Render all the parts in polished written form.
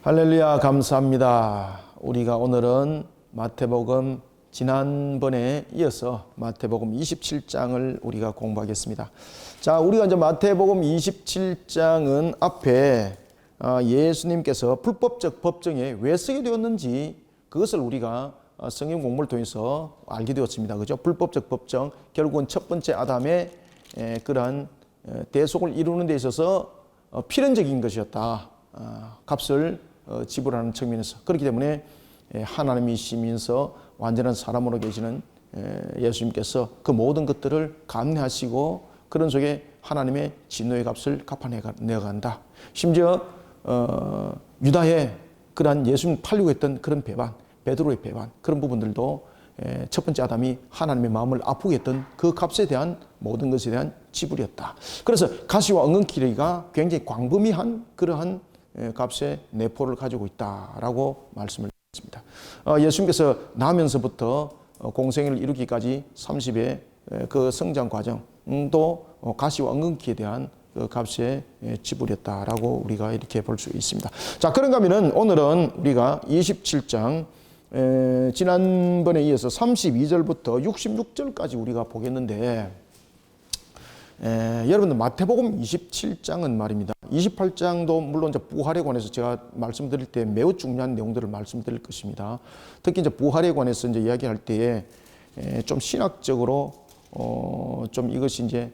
할렐루야, 감사합니다. 우리가 오늘은 마태복음 지난번에 이어서 마태복음 27장을 우리가 공부하겠습니다. 자, 우리가 이제 마태복음 27장은 앞에 예수님께서 불법적 법정에 왜 쓰게 되었는지 그것을 우리가 성경 공부를 통해서 알게 되었습니다. 그죠? 불법적 법정, 결국은 첫 번째 아담의 그러한 대속을 이루는 데 있어서 필연적인 것이었다. 값을 지불하는 측면에서. 그렇기 때문에 하나님이시면서 완전한 사람으로 계시는 예수님께서 그 모든 것들을 감내하시고 그런 속에 하나님의 진노의 값을 갚아내어간다. 심지어 유다의 그러한 예수님 팔려고 했던 그런 배반, 베드로의 배반, 그런 부분들도 첫 번째 아담이 하나님의 마음을 아프게 했던 그 값에 대한 모든 것에 대한 지불이었다. 그래서 가시와 엉겅퀴리가 굉장히 광범위한 그러한 값의 내포를 가지고 있다라고 말씀을 드렸습니다. 예수님께서 나면서부터 공생애를 이루기까지 30의 그 성장 과정도 가시와 엉겅퀴에 대한 그 값의 지불이었다라고 우리가 이렇게 볼 수 있습니다. 자, 그런가 하면은 오늘은 우리가 27장 지난번에 이어서 32절부터 66절까지 우리가 보겠는데 여러분들 마태복음 27장은 말입니다. 28장도 물론 이제 부활에 관해서 제가 말씀드릴 때 매우 중요한 내용들을 말씀드릴 것입니다. 특히 이제 부활에 관해서 이제 이야기할 때에 좀 신학적으로 좀 이것이 이제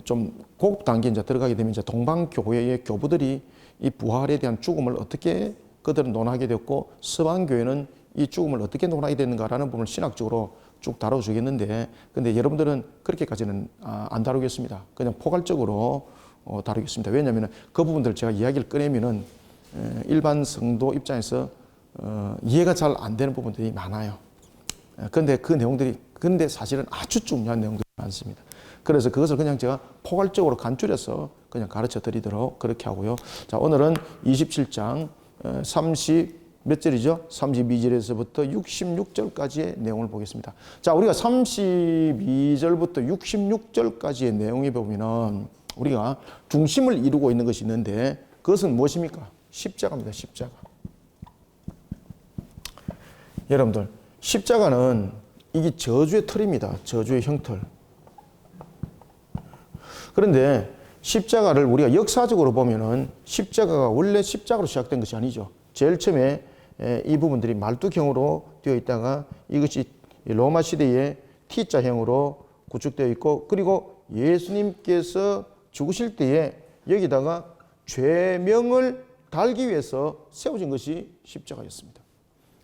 좀 고급 단계에 이제 들어가게 되면 이제 동방 교회의 교부들이 이 부활에 대한 죽음을 어떻게 그들은 논하게 되었고 서방 교회는 이 죽음을 어떻게 논하게 되는가라는 부분을 신학적으로 쭉 다뤄주겠는데, 근데 여러분들은 그렇게까지는 안 다루겠습니다. 그냥 포괄적으로 다루겠습니다. 왜냐하면 그 부분들 제가 이야기를 꺼내면은 일반 성도 입장에서 이해가 잘 안 되는 부분들이 많아요. 그런데 그 내용들이 근데 사실은 아주 중요한 내용들이 많습니다. 그래서 그것을 그냥 제가 포괄적으로 간줄여서 그냥 가르쳐 드리도록 그렇게 하고요. 자, 오늘은 27장 몇 절이죠? 32절에서부터 66절까지의 내용을 보겠습니다. 자, 우리가 32절부터 66절까지의 내용에 보면은 우리가 중심을 이루고 있는 것이 있는데 그것은 무엇입니까? 십자가입니다. 십자가. 여러분들, 십자가는 이게 저주의 틀입니다. 저주의 형틀. 그런데 십자가를 우리가 역사적으로 보면은 십자가가 원래 십자가로 시작된 것이 아니죠. 제일 처음에 이 부분들이 말뚝형으로 되어 있다가 이것이 로마 시대의 T자형으로 구축되어 있고, 그리고 예수님께서 죽으실 때에 여기다가 죄명을 달기 위해서 세워진 것이 십자가였습니다.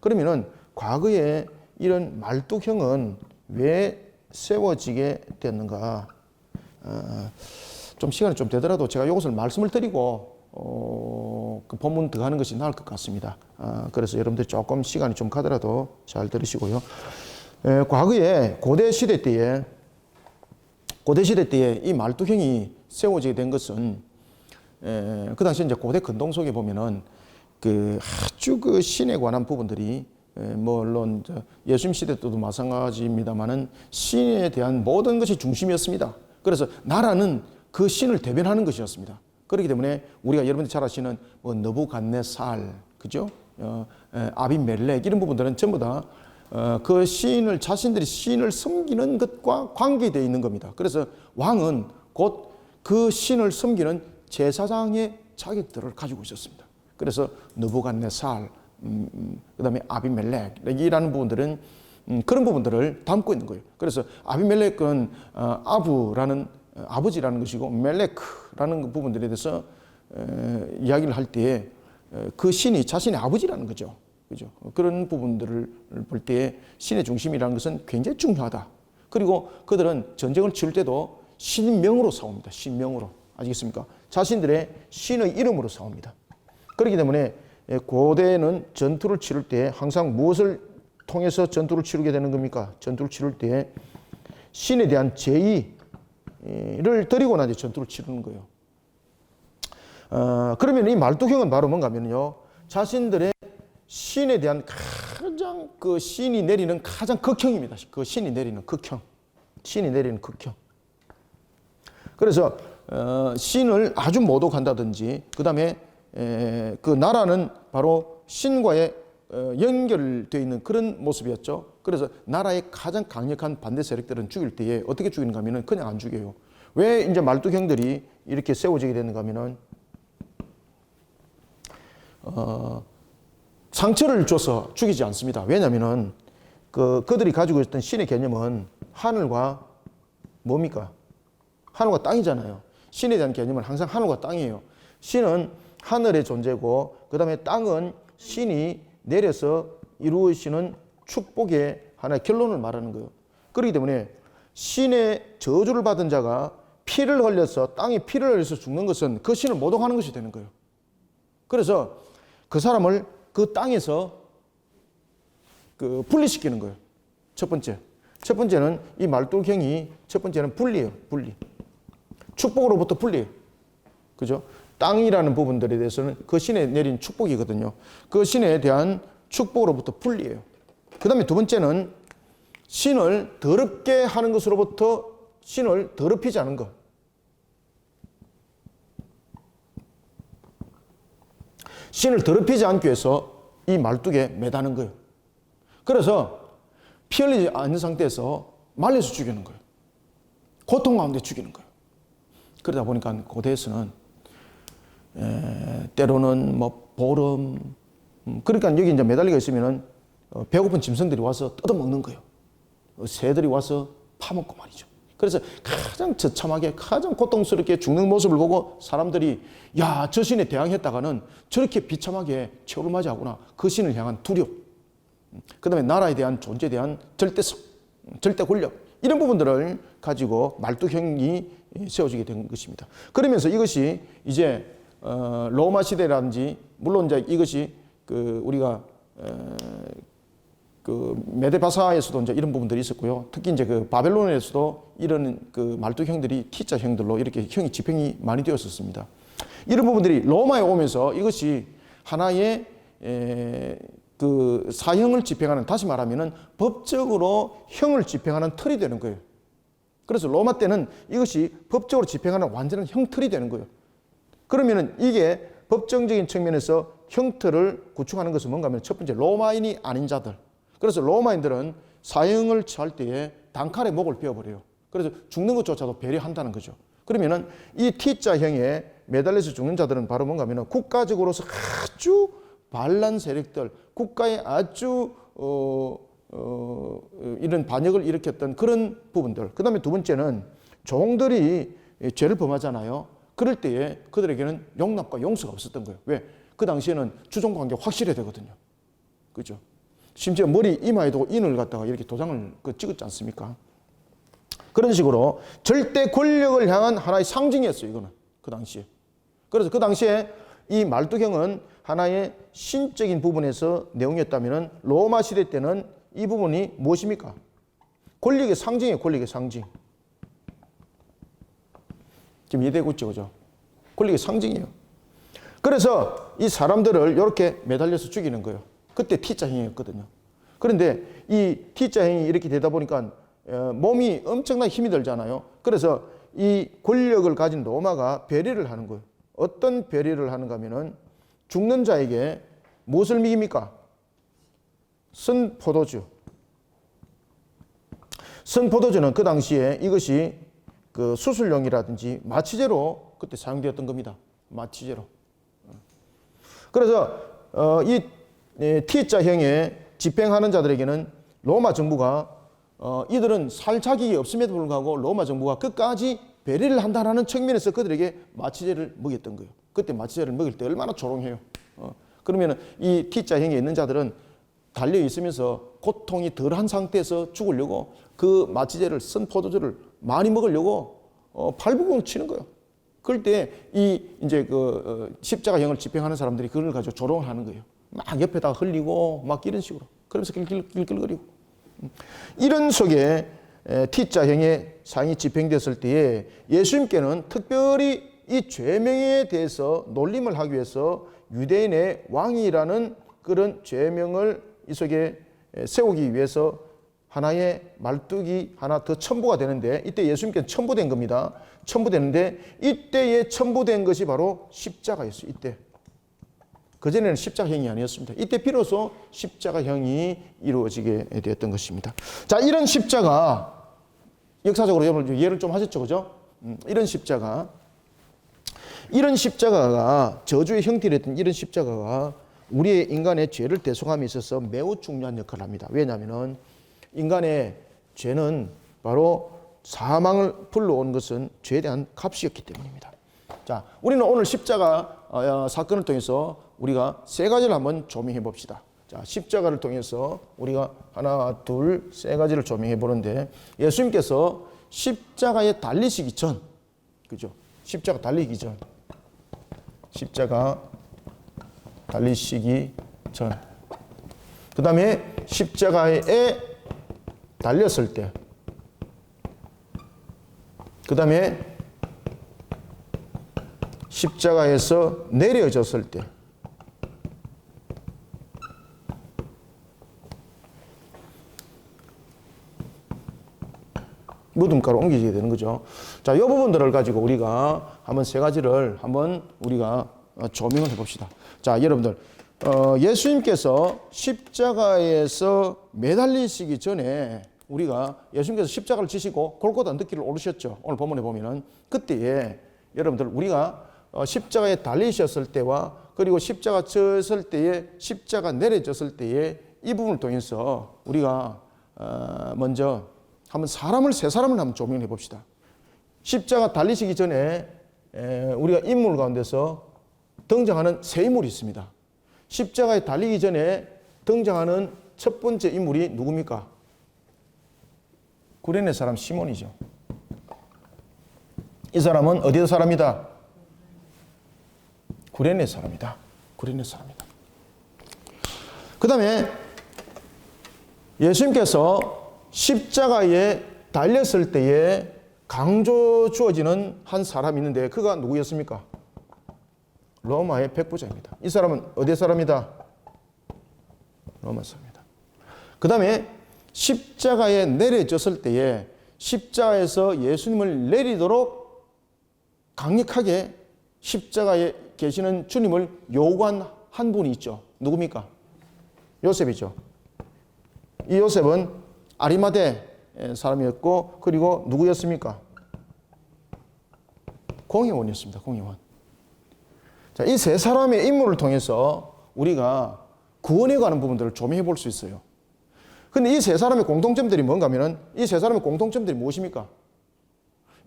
그러면은 과거에 이런 말뚝형은 왜 세워지게 됐는가? 좀 시간이 좀 되더라도 제가 이것을 말씀을 드리고 그 본문 들어가는 것이 나을 것 같습니다. 그래서 여러분들 조금 시간이 좀 가더라도 잘 들으시고요. 과거에 고대 시대 때에 이 말뚝형이 세워지게 된 것은 그 당시 이제 고대 근동 속에 보면은 그 아주 그 신에 관한 부분들이 물론 예수님 시대 때도 마찬가지입니다만은 신에 대한 모든 것이 중심이었습니다. 그래서 나라는 그 신을 대변하는 것이었습니다. 그렇기 때문에 우리가 여러분들이 잘 아시는 뭐 느부갓네살, 그죠? 아비멜렉 이런 부분들은 전부 다 그 시인을 자신들이 시인을 섬기는 것과 관계되어 있는 겁니다. 그래서 왕은 곧 그 신을 섬기는 제사장의 자격들을 가지고 있었습니다. 그래서 느부갓네살, 그다음에 아비멜렉이라는 부분들은 그런 부분들을 담고 있는 거예요. 그래서 아비멜렉은 아부라는 아버지라는 것이고 멜레크라는 부분들에 대해서 이야기를 할 때에 그 신이 자신의 아버지라는 거죠. 그죠? 그런 부분들을 볼 때에 신의 중심이라는 것은 굉장히 중요하다. 그리고 그들은 전쟁을 치를 때도 신명으로 싸웁니다. 신명으로. 아시겠습니까? 자신들의 신의 이름으로 싸웁니다. 그렇기 때문에 고대는 전투를 치를 때 항상 무엇을 통해서 전투를 치르게 되는 겁니까? 전투를 치를 때 신에 대한 제의를 드리고 나서 전투를 치르는 거예요. 그러면 이 말뚝형은 바로 뭔가 하면요, 자신들의 신에 대한 가장 그 신이 내리는 가장 극형입니다. 그 신이 내리는 극형. 신이 내리는 극형. 그래서 신을 아주 모독한다든지, 그 다음에 그 나라는 바로 신과의 연결되어 있는 그런 모습이었죠. 그래서 나라의 가장 강력한 반대 세력들은 죽일 때에 어떻게 죽이는가 하면은 그냥 안 죽여요. 왜 이제 말뚝형들이 이렇게 세워지게 되는가 하면은 상처를 줘서 죽이지 않습니다. 왜냐하면은 그들이 가지고 있던 신의 개념은 하늘과 뭡니까? 하늘과 땅이잖아요. 신에 대한 개념은 항상 하늘과 땅이에요. 신은 하늘의 존재고 그 다음에 땅은 신이 내려서 이루어지는 축복의 하나의 결론을 말하는 거예요. 그렇기 때문에 신의 저주를 받은 자가 피를 흘려서 땅에 피를 흘려서 죽는 것은 그 신을 모독하는 것이 되는 거예요. 그래서 그 사람을 그 땅에서 분리시키는 거예요. 첫 번째는 이 말뚝형이 첫 번째는 분리예요. 분리. 축복으로부터 분리해요. 그죠? 땅이라는 부분들에 대해서는 그 신에 내린 축복이거든요. 그 신에 대한 축복으로부터 분리해요. 그 다음에 두 번째는 신을 더럽게 하는 것으로부터 신을 더럽히지 않은 것. 신을 더럽히지 않기 위해서 이 말뚝에 매다는 거예요. 그래서 피 흘리지 않는 상태에서 말려서 죽이는 거예요. 고통 가운데 죽이는 거예요. 그러다 보니까 고대에서는 때로는 뭐 보름, 그러니까 여기 이제 매달리가 있으면은 배고픈 짐승들이 와서 뜯어먹는 거예요. 새들이 와서 파먹고 말이죠. 그래서 가장 처참하게 가장 고통스럽게 죽는 모습을 보고 사람들이 야, 저 신에 대항했다가는 저렇게 비참하게 최후를 맞이하구나. 그 신을 향한 두려움, 그 다음에 나라에 대한 존재에 대한 절대성, 절대 권력, 이런 부분들을 가지고 말뚝형이 세워지게 된 것입니다. 그러면서 이것이 이제 로마 시대라든지, 물론 이제 이것이 우리가 메데바사에서도 이제 이런 부분들이 있었고요. 특히 이제 바벨론에서도 이런 말뚝형들이 T자형들로 이렇게 형이 집행이 많이 되었었습니다. 이런 부분들이 로마에 오면서 이것이 하나의 사형을 집행하는, 다시 말하면은 법적으로 형을 집행하는 틀이 되는 거예요. 그래서 로마 때는 이것이 법적으로 집행하는 완전한 형틀이 되는 거예요. 그러면은 이게 법정적인 측면에서 형틀을 구축하는 것은 뭔가 하면 첫 번째 로마인이 아닌 자들. 그래서 로마인들은 사형을 처할 때에 단칼에 목을 베어버려요. 그래서 죽는 것조차도 배려한다는 거죠. 그러면은 이 T자형에 매달려서 죽는 자들은 바로 뭔가 하면 국가적으로서 아주 반란 세력들, 국가에 아주 이런 반역을 일으켰던 그런 부분들. 그 다음에 두 번째는 종들이 죄를 범하잖아요. 그럴 때에 그들에게는 용납과 용서가 없었던 거예요. 왜? 그 당시에는 주종관계 확실해야 되거든요. 그죠? 심지어 머리 이마에도 인을 갖다가 이렇게 도장을 찍었지 않습니까? 그런 식으로 절대 권력을 향한 하나의 상징이었어요, 이거는. 그 당시에. 그래서 그 당시에 이 말뚝형은 하나의 신적인 부분에서 내용이었다면 로마 시대 때는 이 부분이 무엇입니까? 권력의 상징이에요, 권력의 상징. 지금 이해되고 있죠, 그죠? 권력의 상징이에요. 그래서 이 사람들을 이렇게 매달려서 죽이는 거예요. 그때 T자형이었거든요. 그런데 이 T자형이 이렇게 되다 보니까 몸이 엄청나게 힘이 들잖아요. 그래서 이 권력을 가진 로마가 배려를 하는 거예요. 어떤 배려를 하는가 하면은 죽는 자에게 무엇을 먹입니까? 선 포도주. 선 포도주는 그 당시에 이것이 수술용이라든지 마취제로 그때 사용되었던 겁니다. 마취제로. 그래서 이 T자형에 집행하는 자들에게는 로마 정부가 이들은 살 자격이 없음에도 불구하고 로마 정부가 끝까지 배려를 한다는 측면에서 그들에게 마취제를 먹였던 거예요. 그때 마취제를 먹일 때 얼마나 조롱해요. 그러면 이 T자형에 있는 자들은 달려 있으면서 고통이 덜한 상태에서 죽으려고 그 마취제를, 쓴 포도주를 많이 먹으려고 발버둥을 치는 거예요. 그럴 때 이제 십자가형을 집행하는 사람들이 그걸 가지고 조롱을 하는 거예요. 막 옆에다가 흘리고 막 이런 식으로. 그러면서 길길거리고. 이런 속에 T자형의 사형이 집행됐을 때에 예수님께는 특별히 이 죄명에 대해서 놀림을 하기 위해서 유대인의 왕이라는 그런 죄명을 이 속에 세우기 위해서 하나의 말뚝이 하나 더 첨부가 되는데, 이때 예수님께는 첨부된 겁니다. 첨부되는데 이때에 첨부된 것이 바로 십자가였어요. 이때 그전에는 십자가형이 아니었습니다. 이때 비로소 십자가형이 이루어지게 되었던 것입니다. 자, 이런 십자가, 역사적으로 여러분 이해를 좀 하셨죠, 그죠? 이런 십자가가 저주의 형태였던 이런 십자가가 우리의 인간의 죄를 대속함에 있어서 매우 중요한 역할을 합니다. 왜냐하면 인간의 죄는 바로 사망을 불러온 것은 죄에 대한 값이었기 때문입니다. 자, 우리는 오늘 십자가 사건을 통해서 우리가 세 가지를 한번 조명해 봅시다. 자, 십자가를 통해서 우리가 하나, 둘, 세 가지를 조명해 보는데, 예수님께서 십자가에 달리시기 전, 그죠? 십자가 달리기 전, 그 다음에 십자가에 달렸을 때, 그 다음에 십자가에서 내려졌을 때, 무덤가로 옮기게 되는 거죠. 자, 이 부분들을 가지고 우리가 한번 세 가지를 한번 우리가 조명을 해봅시다. 자, 여러분들, 예수님께서 십자가에서 매달리시기 전에 우리가 예수님께서 십자가를 지시고 골고다 언덕길을 오르셨죠. 오늘 본문에 보면은 그때에 여러분들 우리가 십자가에 달리셨을 때와 그리고 십자가 졌을 때에 십자가 내려졌을 때에 이 부분을 통해서 우리가 먼저 한번 세 사람을 한번 조명해 봅시다. 십자가 달리시기 전에 우리가 인물 가운데서 등장하는 세 인물이 있습니다. 십자가에 달리기 전에 등장하는 첫 번째 인물이 누굽니까? 구레네 사람 시몬이죠. 이 사람은 어디의 사람이다? 구레네 사람이다. 그 다음에 예수님께서 십자가에 달렸을 때에 강조 주어지는 한 사람이 있는데 그가 누구였습니까? 로마의 백부장입니다. 이 사람은 어디의 사람이다? 로마 사람이다. 그 다음에 십자가에 내려졌을 때에 십자가에서 예수님을 내리도록 강력하게 십자가에 계시는 주님을 요구한 한 분이 있죠. 누굽니까? 요셉이죠. 이 요셉은 아리마대 사람이었고, 그리고 누구였습니까? 공회원이었습니다. 공회원. 자, 이 세 사람의 인물을 통해서 우리가 구원에 관한 부분들을 조명해 볼 수 있어요. 근데 이 세 사람의 공통점들이 뭔가 하면은, 이 세 사람의 공통점들이 무엇입니까?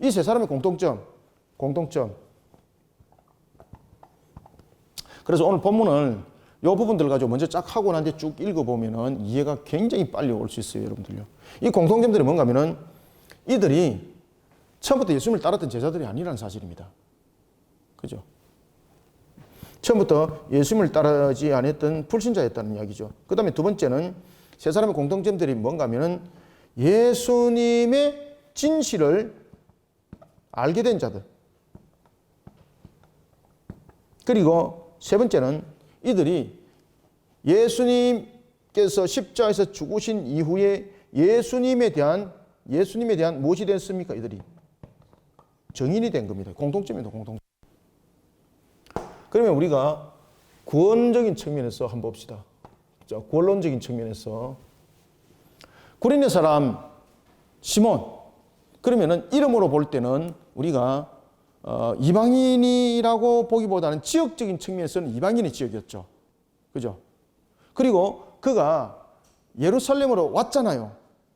이 세 사람의 공통점. 그래서 오늘 본문을 이 부분들 가지고 먼저 쫙 하고 난 뒤에 쭉 읽어보면은 이해가 굉장히 빨리 올 수 있어요, 여러분들요. 이 공통점들이 뭔가 하면은 이들이 처음부터 예수님을 따랐던 제자들이 아니라는 사실입니다. 그죠? 처음부터 예수님을 따르지 않았던 불신자였다는 이야기죠. 그 다음에 두 번째는 세 사람의 공통점들이 뭔가 하면은 예수님의 진실을 알게 된 자들. 그리고 세 번째는 이들이 예수님께서 십자가에서 죽으신 이후에 예수님에 대한 무엇이 됐습니까? 이들이 증인이 된 겁니다. 공통점입니다. 공통점. 그러면 우리가 구원적인 측면에서 한번 봅시다. 구원론적인 측면에서 구레네 사람 시몬, 그러면은 이름으로 볼 때는 우리가 이방인이라고 보기보다는 지역적인 측면에서는 이방인의 지역이었죠. 그죠? 그리고 그가 예루살렘으로 왔잖아요.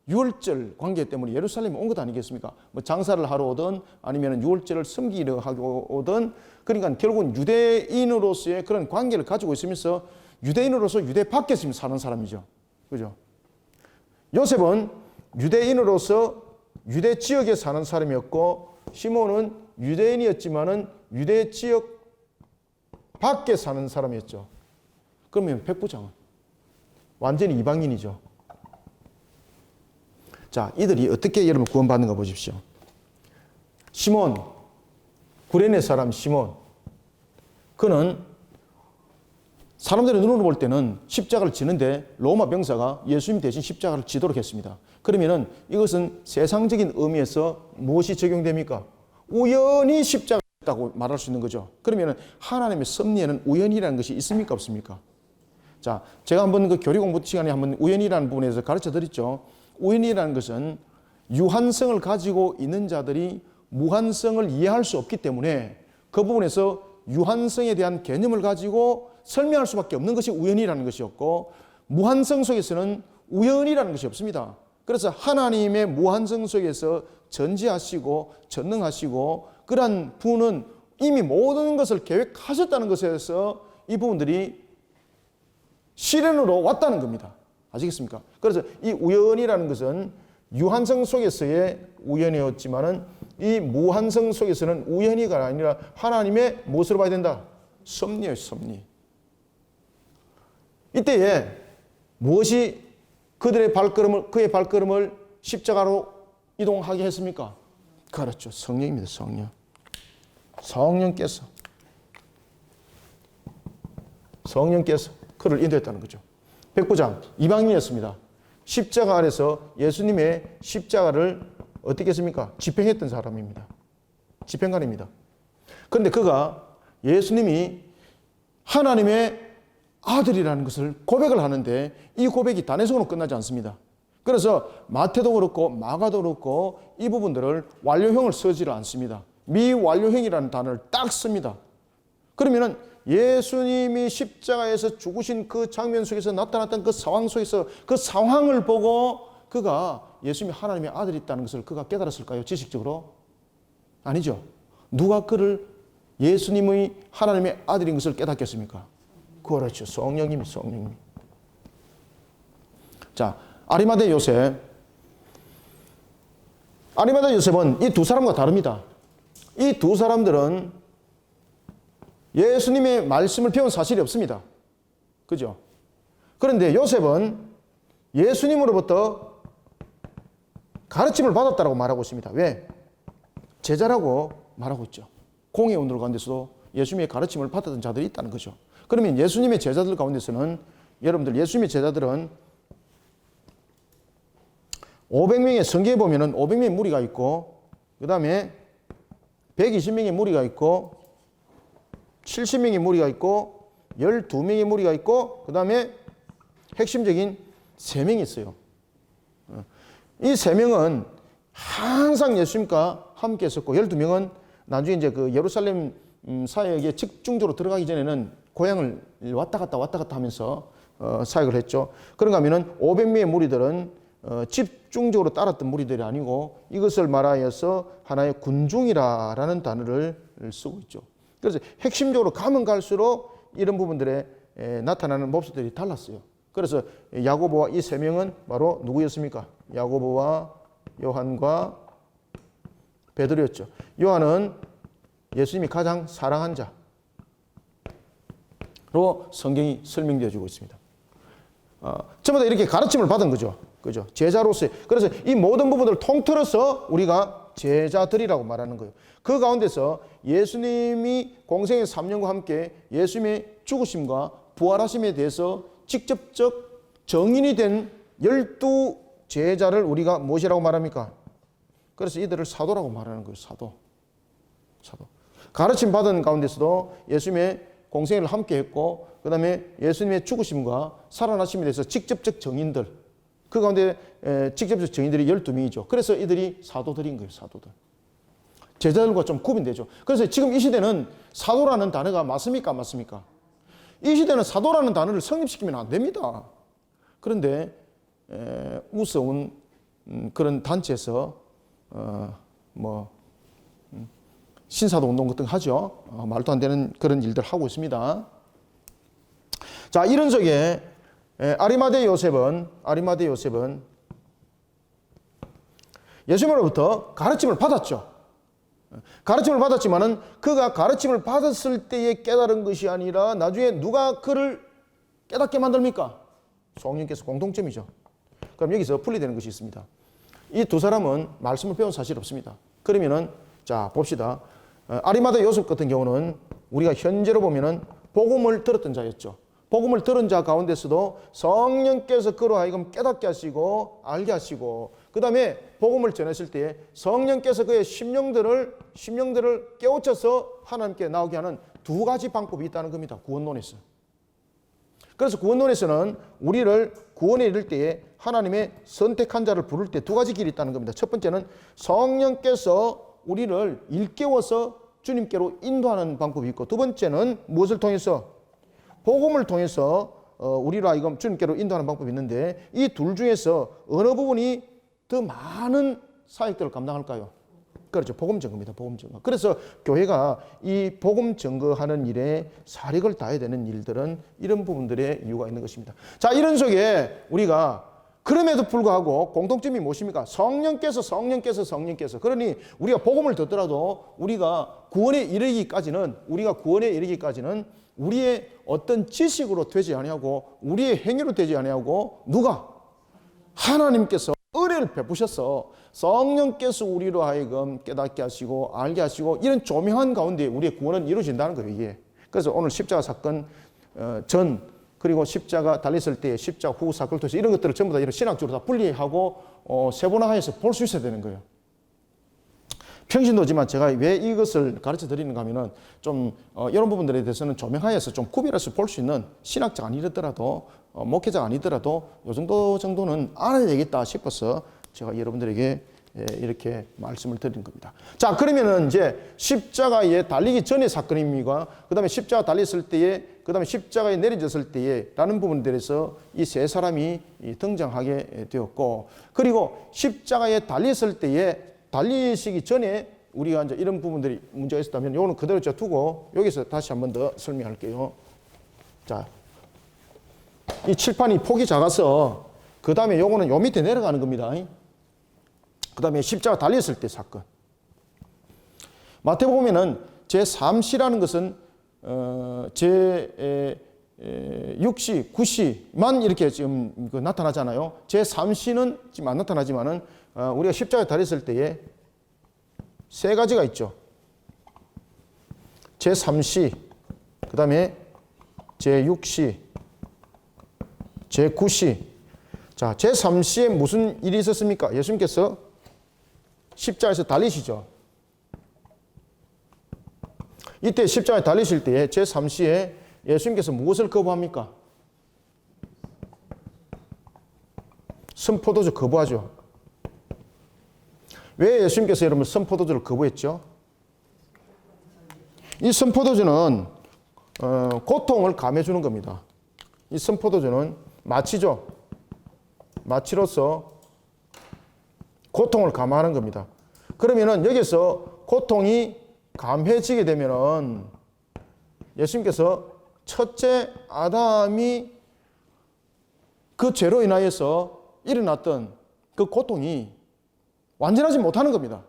유월절 관계 때문에 예루살렘에 온 것 아니겠습니까? 뭐 장사를 하러 오든 아니면 유월절을 섬기러 하고 오든, 그러니까 결국은 유대인으로서의 그런 관계를 가지고 있으면서 유대인으로서 유대 밖에서 사는 사람이죠. 그죠? 요셉은 유대인으로서 유대 지역에 사는 사람이었고, 시몬은 유대인이었지만은 유대 지역 밖에 사는 사람이었죠. 그러면 백부장은 완전히 이방인이죠. 자, 이들이 어떻게 여러분 구원받는가 보십시오. 시몬, 구레네 사람 시몬, 그는 사람들의 눈으로 볼 때는 십자가를 지는데 로마 병사가 예수님 대신 십자가를 지도록 했습니다. 그러면은 이것은 세상적인 의미에서 무엇이 적용됩니까? 우연히 십자가를 있었다고 말할 수 있는 거죠. 그러면 하나님의 섭리에는 우연이라는 것이 있습니까? 없습니까? 자, 제가 한번 그 교리 공부 시간에 한번 우연이라는 부분에서 가르쳐 드렸죠. 우연이라는 것은 유한성을 가지고 있는 자들이 무한성을 이해할 수 없기 때문에 그 부분에서 유한성에 대한 개념을 가지고 설명할 수밖에 없는 것이 우연이라는 것이었고, 무한성 속에서는 우연이라는 것이 없습니다. 그래서 하나님의 무한성 속에서 전지하시고 전능하시고 그러한 분은 이미 모든 것을 계획하셨다는 것에서 이 부분들이 실현으로 왔다는 겁니다. 아시겠습니까? 그래서 이 우연이라는 것은 유한성 속에서의 우연이었지만은 이 무한성 속에서는 우연이가 아니라 하나님의 무엇으로 봐야 된다? 섭리예요, 섭리. 이때에 무엇이 그의 발걸음을 십자가로 이동하게 했습니까? 그렇죠. 성령입니다, 성령. 성령께서 그를 인도했다는 거죠. 백부장, 이방인이었습니다. 십자가 아래서 예수님의 십자가를 어떻게 했습니까? 집행했던 사람입니다. 집행관입니다. 그런데 그가 예수님이 하나님의 아들이라는 것을 고백을 하는데 이 고백이 단회성으로 끝나지 않습니다. 그래서 마태도 그렇고 마가도 그렇고 이 부분들을 완료형을 쓰지를 않습니다. 미완료형이라는 단어를 딱 씁니다. 그러면은 예수님이 십자가에서 죽으신 그 장면 속에서 나타났던 그 상황 속에서 그 상황을 보고 그가 예수님이 하나님의 아들이 있다는 것을 그가 깨달았을까요? 지식적으로? 아니죠. 누가 그를 예수님의 하나님의 아들인 것을 깨닫겠습니까? 그렇죠. 성령님이. 자, 아리마대 요셉은 이 두 사람과 다릅니다. 이 두 사람들은 예수님의 말씀을 배운 사실이 없습니다. 그죠? 그런데 요셉은 예수님으로부터 가르침을 받았다고 말하고 있습니다. 왜? 제자라고 말하고 있죠. 공의 원들 가운데서도 예수님의 가르침을 받았던 자들이 있다는 거죠. 그러면 예수님의 제자들 가운데서는 여러분들 예수님의 제자들은 500명의 성경에 보면은 500명의 무리가 있고 그 다음에 120명의 무리가 있고 70명의 무리가 있고 12명의 무리가 있고 그 다음에 핵심적인 3명이 있어요. 이 3명은 항상 예수님과 함께 했었고 12명은 나중에 이제 그 예루살렘 사역에 집중적으로 들어가기 전에는 고향을 왔다 갔다 하면서 사역을 했죠. 그런가 하면은 500명의 무리들은 집중적으로 따랐던 무리들이 아니고 이것을 말하여서 하나의 군중이라는 단어를 쓰고 있죠. 그래서 핵심적으로 가면 갈수록 이런 부분들에 나타나는 모습들이 달랐어요. 그래서 야고보와 이 3명은 바로 누구였습니까? 야고보와 요한과 베드로였죠. 요한은 예수님이 가장 사랑한 자로 성경이 설명되어 주고 있습니다. 전부 다 이렇게 가르침을 받은 거죠. 그죠? 제자로서의. 그래서 이 모든 부분들을 통틀어서 우리가 제자들이라고 말하는 거예요. 그 가운데서 예수님이 공생의 3년과 함께 예수님의 죽으심과 부활하심에 대해서 직접적 정인이 된 12 제자를 우리가 무엇이라고 말합니까? 그래서 이들을 사도라고 말하는 거예요. 사도. 가르침 받은 가운데서도 예수님의 공생을 함께 했고 그 다음에 예수님의 죽으심과 살아나심에 대해서 직접적 정인들, 그 가운데 직접적 정인들이 12명이죠. 그래서 이들이 사도들인 거예요. 사도들. 제자들과 좀 구분되죠. 그래서 지금 이 시대는 사도라는 단어가 맞습니까? 안 맞습니까? 이 시대는 사도라는 단어를 성립시키면 안 됩니다. 그런데 무서운 그런 단체에서 신사도 운동 같은 거 하죠. 말도 안 되는 그런 일들 하고 있습니다. 자, 이런 속에 아리마대 요셉은 예수님으로부터 가르침을 받았죠. 가르침을 받았지만은 그가 가르침을 받았을 때에 깨달은 것이 아니라 나중에 누가 그를 깨닫게 만듭니까? 성령께서. 공통점이죠. 그럼 여기서 분리되는 것이 있습니다. 이 두 사람은 말씀을 배운 사실이 없습니다. 그러면은 자 봅시다. 아리마대 요셉 같은 경우는 우리가 현재로 보면은 복음을 들었던 자였죠. 복음을 들은 자 가운데서도 성령께서 그로 하여금 깨닫게 하시고 알게 하시고, 그 다음에 복음을 전했을 때 성령께서 그의 심령들을 깨우쳐서 하나님께 나오게 하는 두 가지 방법이 있다는 겁니다. 구원론에서. 그래서 구원론에서는 우리를 구원에 이를 때에 하나님의 선택한 자를 부를 때 두 가지 길이 있다는 겁니다. 첫 번째는 성령께서 우리를 일깨워서 주님께로 인도하는 방법이 있고, 두 번째는 무엇을 통해서? 복음을 통해서 우리로 하여금 주님께로 인도하는 방법이 있는데, 이 둘 중에서 어느 부분이 더 많은 사역들을 감당할까요? 그렇죠. 복음 증거입니다. 복음 증거. 그래서 교회가 이 복음 증거하는 일에 사력을 다해야 되는 일들은 이런 부분들의 이유가 있는 것입니다. 자, 이런 속에 우리가 그럼에도 불구하고 공통점이 무엇입니까? 성령께서. 그러니 우리가 복음을 듣더라도 우리가 구원에 이르기까지는 우리의 어떤 지식으로 되지 아니하고 우리의 행위로 되지 아니하고 누가? 하나님께서 은혜를 베푸셔서 성령께서 우리로 하여금 깨닫게 하시고 알게 하시고, 이런 조명한 가운데 우리의 구원은 이루어진다는 거예요, 이게. 그래서 오늘 십자가 사건 전, 그리고 십자가 달렸을 때 십자가 후 사건을 통해서 이런 것들을 전부 다 이런 신학적으로 다 분리하고 세분화해서 볼 수 있어야 되는 거예요. 평신도지만 제가 왜 이것을 가르쳐 드리는가 하면은 좀 이런 부분들에 대해서는 조명하여서 좀 구별해서 볼 수 있는 신학자가 아니더라도 목회자가 아니더라도 이 정도는 알아야 되겠다 싶어서 제가 여러분들에게 이렇게 말씀을 드린 겁니다. 자, 그러면은 이제 십자가에 달리기 전의 사건입니까? 그 다음에 십자가 달렸을 때에, 그 다음에 십자가에 내려졌을 때에 라는 부분들에서 이 세 사람이 등장하게 되었고, 그리고 십자가에 달렸을 때에 달리시기 전에 우리가 이제 이런 부분들이 문제가 있었다면 요거는 그대로 두고 여기서 다시 한 번 더 설명할게요. 자, 이 칠판이 폭이 작아서 그 다음에 요거는 요 밑에 내려가는 겁니다. 그 다음에 십자가 달렸을 때 사건. 마태복음에는 제3시라는 것은 제6시, 9시만 이렇게 지금 나타나잖아요. 제3시는 지금 안 나타나지만은 우리가 십자가에 달렸을 때에 세 가지가 있죠. 제3시, 그 다음에 제6시, 제9시. 자, 제3시에 무슨 일이 있었습니까? 예수님께서 십자가에서 달리시죠. 이때 십자가에 달리실 때에 제3시에 예수님께서 무엇을 거부합니까? 선포도주 거부하죠. 왜 예수님께서 여러분 선포도주를 거부했죠? 이 선포도주는 고통을 감해주는 겁니다. 이 선포도주는 마취죠. 마취로서 고통을 감하는 겁니다. 그러면은 여기서 고통이 감해지게 되면은 예수님께서 첫째 아담이 그 죄로 인하여서 일어났던 그 고통이 완전하지 못하는 겁니다.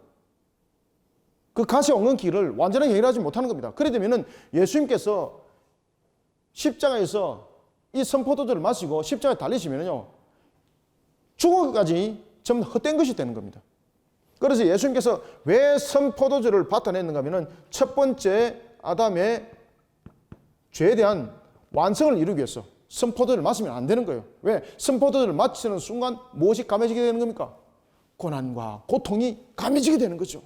그 가시 엉근 길을 완전하게 해결하지 못하는 겁니다. 그래 되면은 예수님께서 십자가에서 이 선포도주를 마시고 십자가에 달리시면요, 죽어까지 전부 헛된 것이 되는 겁니다. 그래서 예수님께서 왜 선포도주를 받아냈는가 하면은 첫 번째 아담의 죄에 대한 완성을 이루기 위해서 선포도주를 마시면 안 되는 거예요. 왜? 선포도주를 마시는 순간 무엇이 감해지게 되는 겁니까? 고난과 고통이 감해지게 되는 거죠.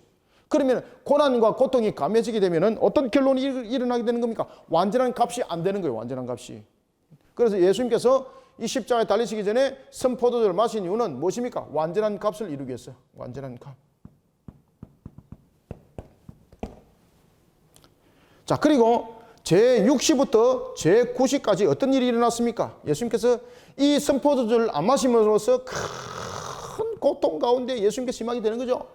그러면 고난과 고통이 감해지게 되면 어떤 결론이 일어나게 되는 겁니까? 완전한 값이 안 되는 거예요. 완전한 값이. 그래서 예수님께서 이 십자가에 달리시기 전에 선포도주를 마신 이유는 무엇입니까? 완전한 값을 이루기 위해서. 완전한 값. 자, 그리고 제6시부터 제9시까지 어떤 일이 일어났습니까? 예수님께서 이 선포도주를 안 마심으로써 큰 고통 가운데 예수님께서 임하게 되는 거죠.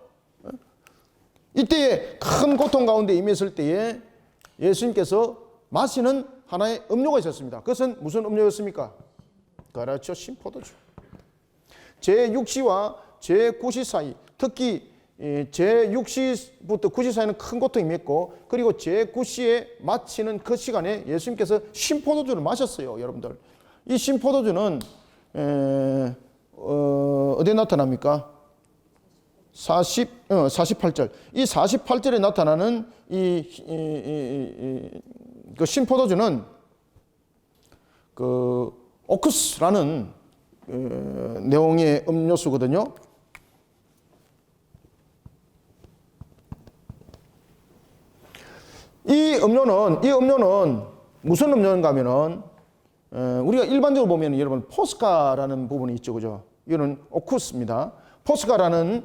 이때에 큰 고통 가운데 임했을 때에 예수님께서 마시는 하나의 음료가 있었습니다. 그것은 무슨 음료였습니까? 그렇죠. 신포도주. 제6시와 제9시 사이, 특히 제6시부터 9시 사이는 큰 고통이 임했고, 그리고 제9시에 마치는 그 시간에 예수님께서 신포도주를 마셨어요. 여러분들, 이 신포도주는 어디에 나타납니까? 48절. 이 48절에 나타나는 그 신포도주는 그 오크스라는 내용의 음료수거든요. 이 음료는 무슨 음료인가 하면은 우리가 일반적으로 보면 여러분 포스카라는 부분이 있죠, 그죠? 이거는 오쿠스입니다. 포스카라는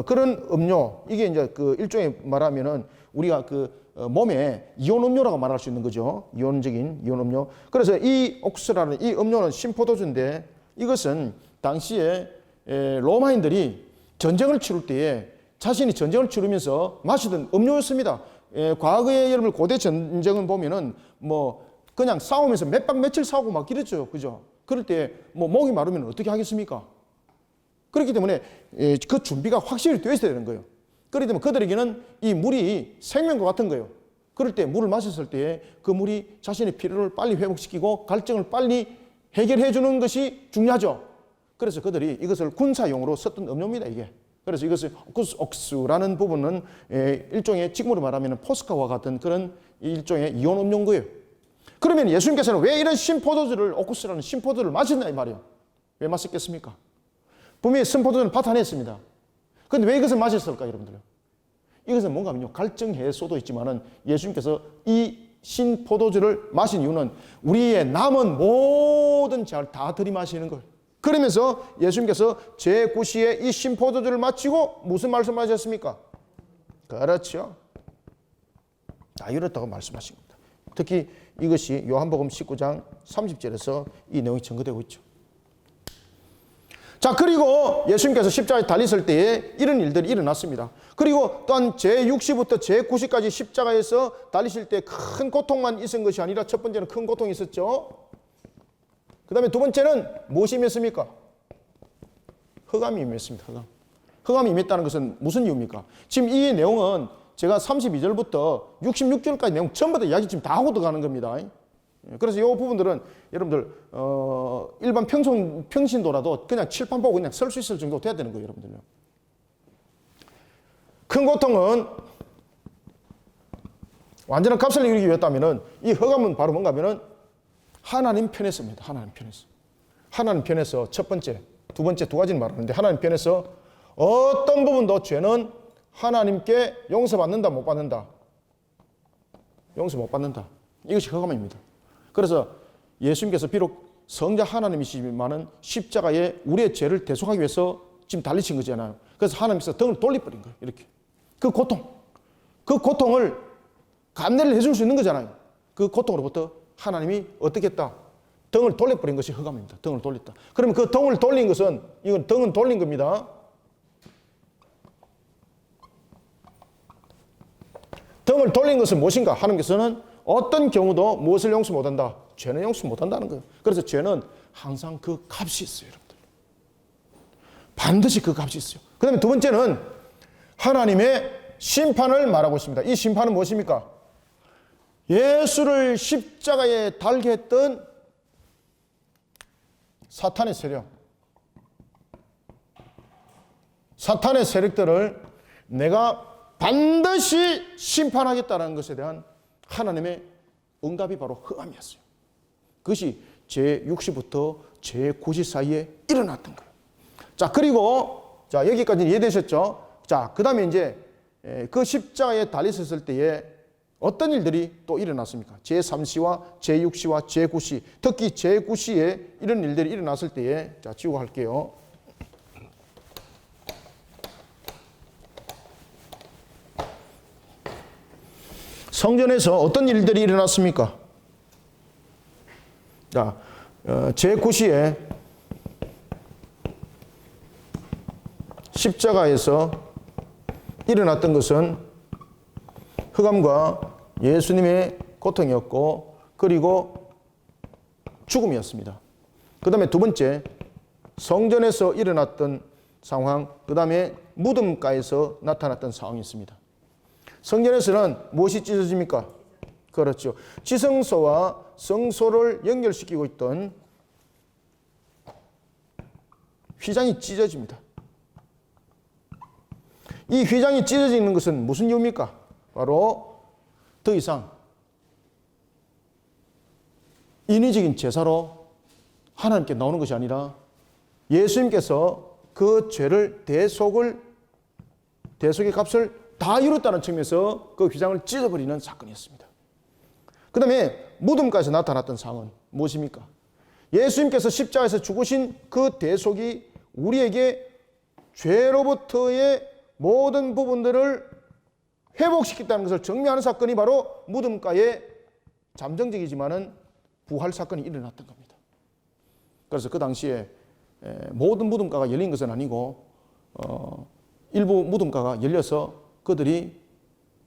그런 음료, 이게 이제 그 일종의 말하면은 우리가 그 몸에 이온 음료라고 말할 수 있는 거죠. 이온적인 이온 음료. 그래서 이 오쿠스라는 이 음료는 신포도주인데 이것은 당시에 로마인들이 전쟁을 치를 때에 자신이 전쟁을 치르면서 마시던 음료였습니다. 과거에 여러분 고대 전쟁을 보면은 뭐 그냥 싸우면서 몇 박 며칠 싸우고 막 이랬죠, 그죠? 그럴 때 뭐 목이 마르면 어떻게 하겠습니까? 그렇기 때문에 그 준비가 확실히 되어 있어야 되는 거예요. 그렇기 때문에 그들에게는 이 물이 생명과 같은 거예요. 그럴 때 물을 마셨을 때 그 물이 자신의 피로를 빨리 회복시키고 갈증을 빨리 해결해 주는 것이 중요하죠. 그래서 그들이 이것을 군사용으로 썼던 음료입니다, 이게. 그래서 이것을 옥수라는 부분은 일종의 지금으로 말하면 포스카와 같은 그런 일종의 이온 음료인 거예요. 그러면 예수님께서는 왜 이런 신포도주를 옥수라는 신포도주를 마셨나 이 말이에요. 왜 마셨겠습니까? 분명히 신포도주는 밭 안에 있습니다. 그런데 왜 이것을 마셨을까 여러분들? 이것은 뭔가 하면요, 갈증 해소도 있지만은 예수님께서 이 신포도주를 마신 이유는 우리의 남은 모든 죄를 다 들이마시는 거예요. 그러면서 예수님께서 제9시에 이 신포도주를 마치고 무슨 말씀하셨습니까? 그렇죠. 다 이렇다고 말씀하신 겁니다. 특히 이것이 요한복음 19장 30절에서 이 내용이 증거되고 있죠. 자, 그리고 예수님께서 십자가에 달리실 때에 이런 일들이 일어났습니다. 그리고 또한 제6시부터 제9시까지 십자가에서 달리실 때 큰 고통만 있은 것이 아니라 첫 번째는 큰 고통이 있었죠. 그 다음에 두 번째는 무엇이 임했습니까? 흑암이 임했습니다. 흑암이 임했다는 것은 무슨 이유입니까? 지금 이 내용은 제가 32절부터 66절까지 내용 전부 다 이야기 지금 다 하고 들어가는 겁니다. 그래서 이 부분들은 여러분들 일반 평신도라도 그냥 칠판 보고 그냥 설 수 있을 정도 돼야 되는 거예요, 여러분들요. 큰 고통은 완전한 값을 이루기 위해서다면은 이 흑암은 바로 뭔가 하면은 하나님 편에서입니다. 하나님 편에서. 하나님 편에서 첫 번째, 두 번째 두 가지는 말하는데 하나님 편에서 어떤 부분도 죄는 하나님께 용서받는다, 못 받는다. 용서 못 받는다. 이것이 흑암입니다. 그래서 예수님께서 비록 성자 하나님이시지만은 십자가에 우리의 죄를 대속하기 위해서 지금 달리신 거잖아요. 그래서 하나님께서 등을 돌려버린 거예요. 이렇게. 그 고통을 감내를 해줄 수 있는 거잖아요. 그 고통으로부터 하나님이 어떻게 했다? 등을 돌려버린 것이 흑암입니다. 등을 돌렸다. 그러면 그 등을 돌린 것은, 이건 등은 돌린 겁니다. 등을 돌린 것은 무엇인가? 하나님께서는 어떤 경우도 무엇을 용서 못한다? 죄는 용서 못한다는 거예요. 그래서 죄는 항상 그 값이 있어요, 여러분들. 반드시 그 값이 있어요. 그 다음에 두 번째는 하나님의 심판을 말하고 있습니다. 이 심판은 무엇입니까? 예수를 십자가에 달게 했던 사탄의 세력. 사탄의 세력들을 내가 반드시 심판하겠다는 것에 대한 하나님의 응답이 바로 흑암이었어요. 그것이 제6시부터 제9시 사이에 일어났던 거예요. 자, 그리고 자, 여기까지 이해되셨죠? 자, 그 다음에 이제 그 십자가에 달리셨을 때에 어떤 일들이 또 일어났습니까? 제3시와 제6시와 제9시, 특히 제9시에 이런 일들이 일어났을 때에, 자, 지우고 할게요. 성전에서 어떤 일들이 일어났습니까? 자, 제9시에 십자가에서 일어났던 것은 흑암과 예수님의 고통이었고, 그리고 죽음이었습니다. 그 다음에 두 번째, 성전에서 일어났던 상황, 그 다음에 무덤가에서 나타났던 상황이 있습니다. 성전에서는 무엇이 찢어집니까? 그렇죠. 지성소와 성소를 연결시키고 있던 휘장이 찢어집니다. 이 휘장이 찢어지는 것은 무슨 이유입니까? 바로 더 이상 인위적인 제사로 하나님께 나오는 것이 아니라 예수님께서 그 죄를 대속의 값을 다 이뤘다는 측면에서 그 휘장을 찢어버리는 사건이었습니다. 그 다음에 무덤가에서 나타났던 상은 무엇입니까? 예수님께서 십자가에서 죽으신 그 대속이 우리에게 죄로부터의 모든 부분들을 회복시켰다는 것을 증명하는 사건이 바로 무덤가의 잠정적이지만은 부활 사건이 일어났던 겁니다. 그래서 그 당시에 모든 무덤가가 열린 것은 아니고 일부 무덤가가 열려서 그들이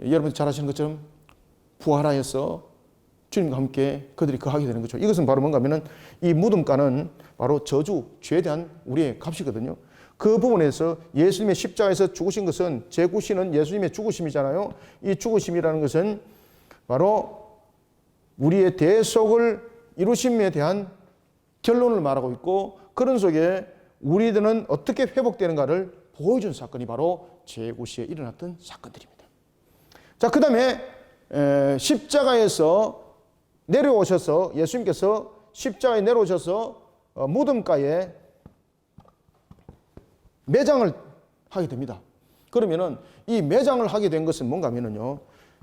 여러분 잘 아시는 것처럼 부활하여서 주님과 함께 그들이 거하게 되는 거죠. 이것은 바로 뭔가 하면은 이 무덤가는 바로 저주, 죄에 대한 우리의 값이거든요. 그 부분에서 예수님의 십자가에서 죽으신 것은 제9시는 예수님의 죽으심이잖아요. 이 죽으심이라는 것은 바로 우리의 대속을 이루심에 대한 결론을 말하고 있고 그런 속에 우리들은 어떻게 회복되는가를 보여준 사건이 바로 제9시에 일어났던 사건들입니다. 자, 그 다음에 십자가에서 내려오셔서 예수님께서 십자가에 내려오셔서 무덤가에 매장을 하게 됩니다. 그러면은 이 매장을 하게 된 것은 뭔가 하면은요,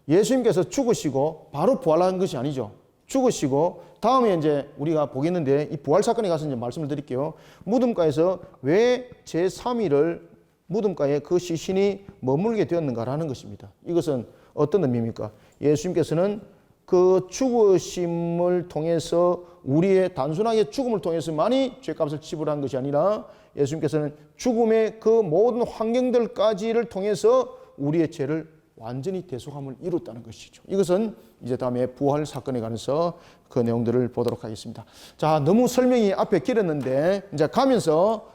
예수님께서 죽으시고 바로 부활한 것이 아니죠. 죽으시고 다음에 이제 우리가 보겠는데 이 부활 사건에 가서 이제 말씀을 드릴게요. 무덤가에서 왜 제3일을 무덤가에 그 시신이 머물게 되었는가라는 것입니다. 이것은 어떤 의미입니까? 예수님께서는 그 죽으심을 통해서 우리의 단순하게 죽음을 통해서만이 죄값을 지불한 것이 아니라 예수님께서는 죽음의 그 모든 환경들까지를 통해서 우리의 죄를 완전히 대속함을 이뤘다는 것이죠. 이것은 이제 다음에 부활 사건에 관해서 그 내용들을 보도록 하겠습니다. 자, 너무 설명이 앞에 길었는데 이제 가면서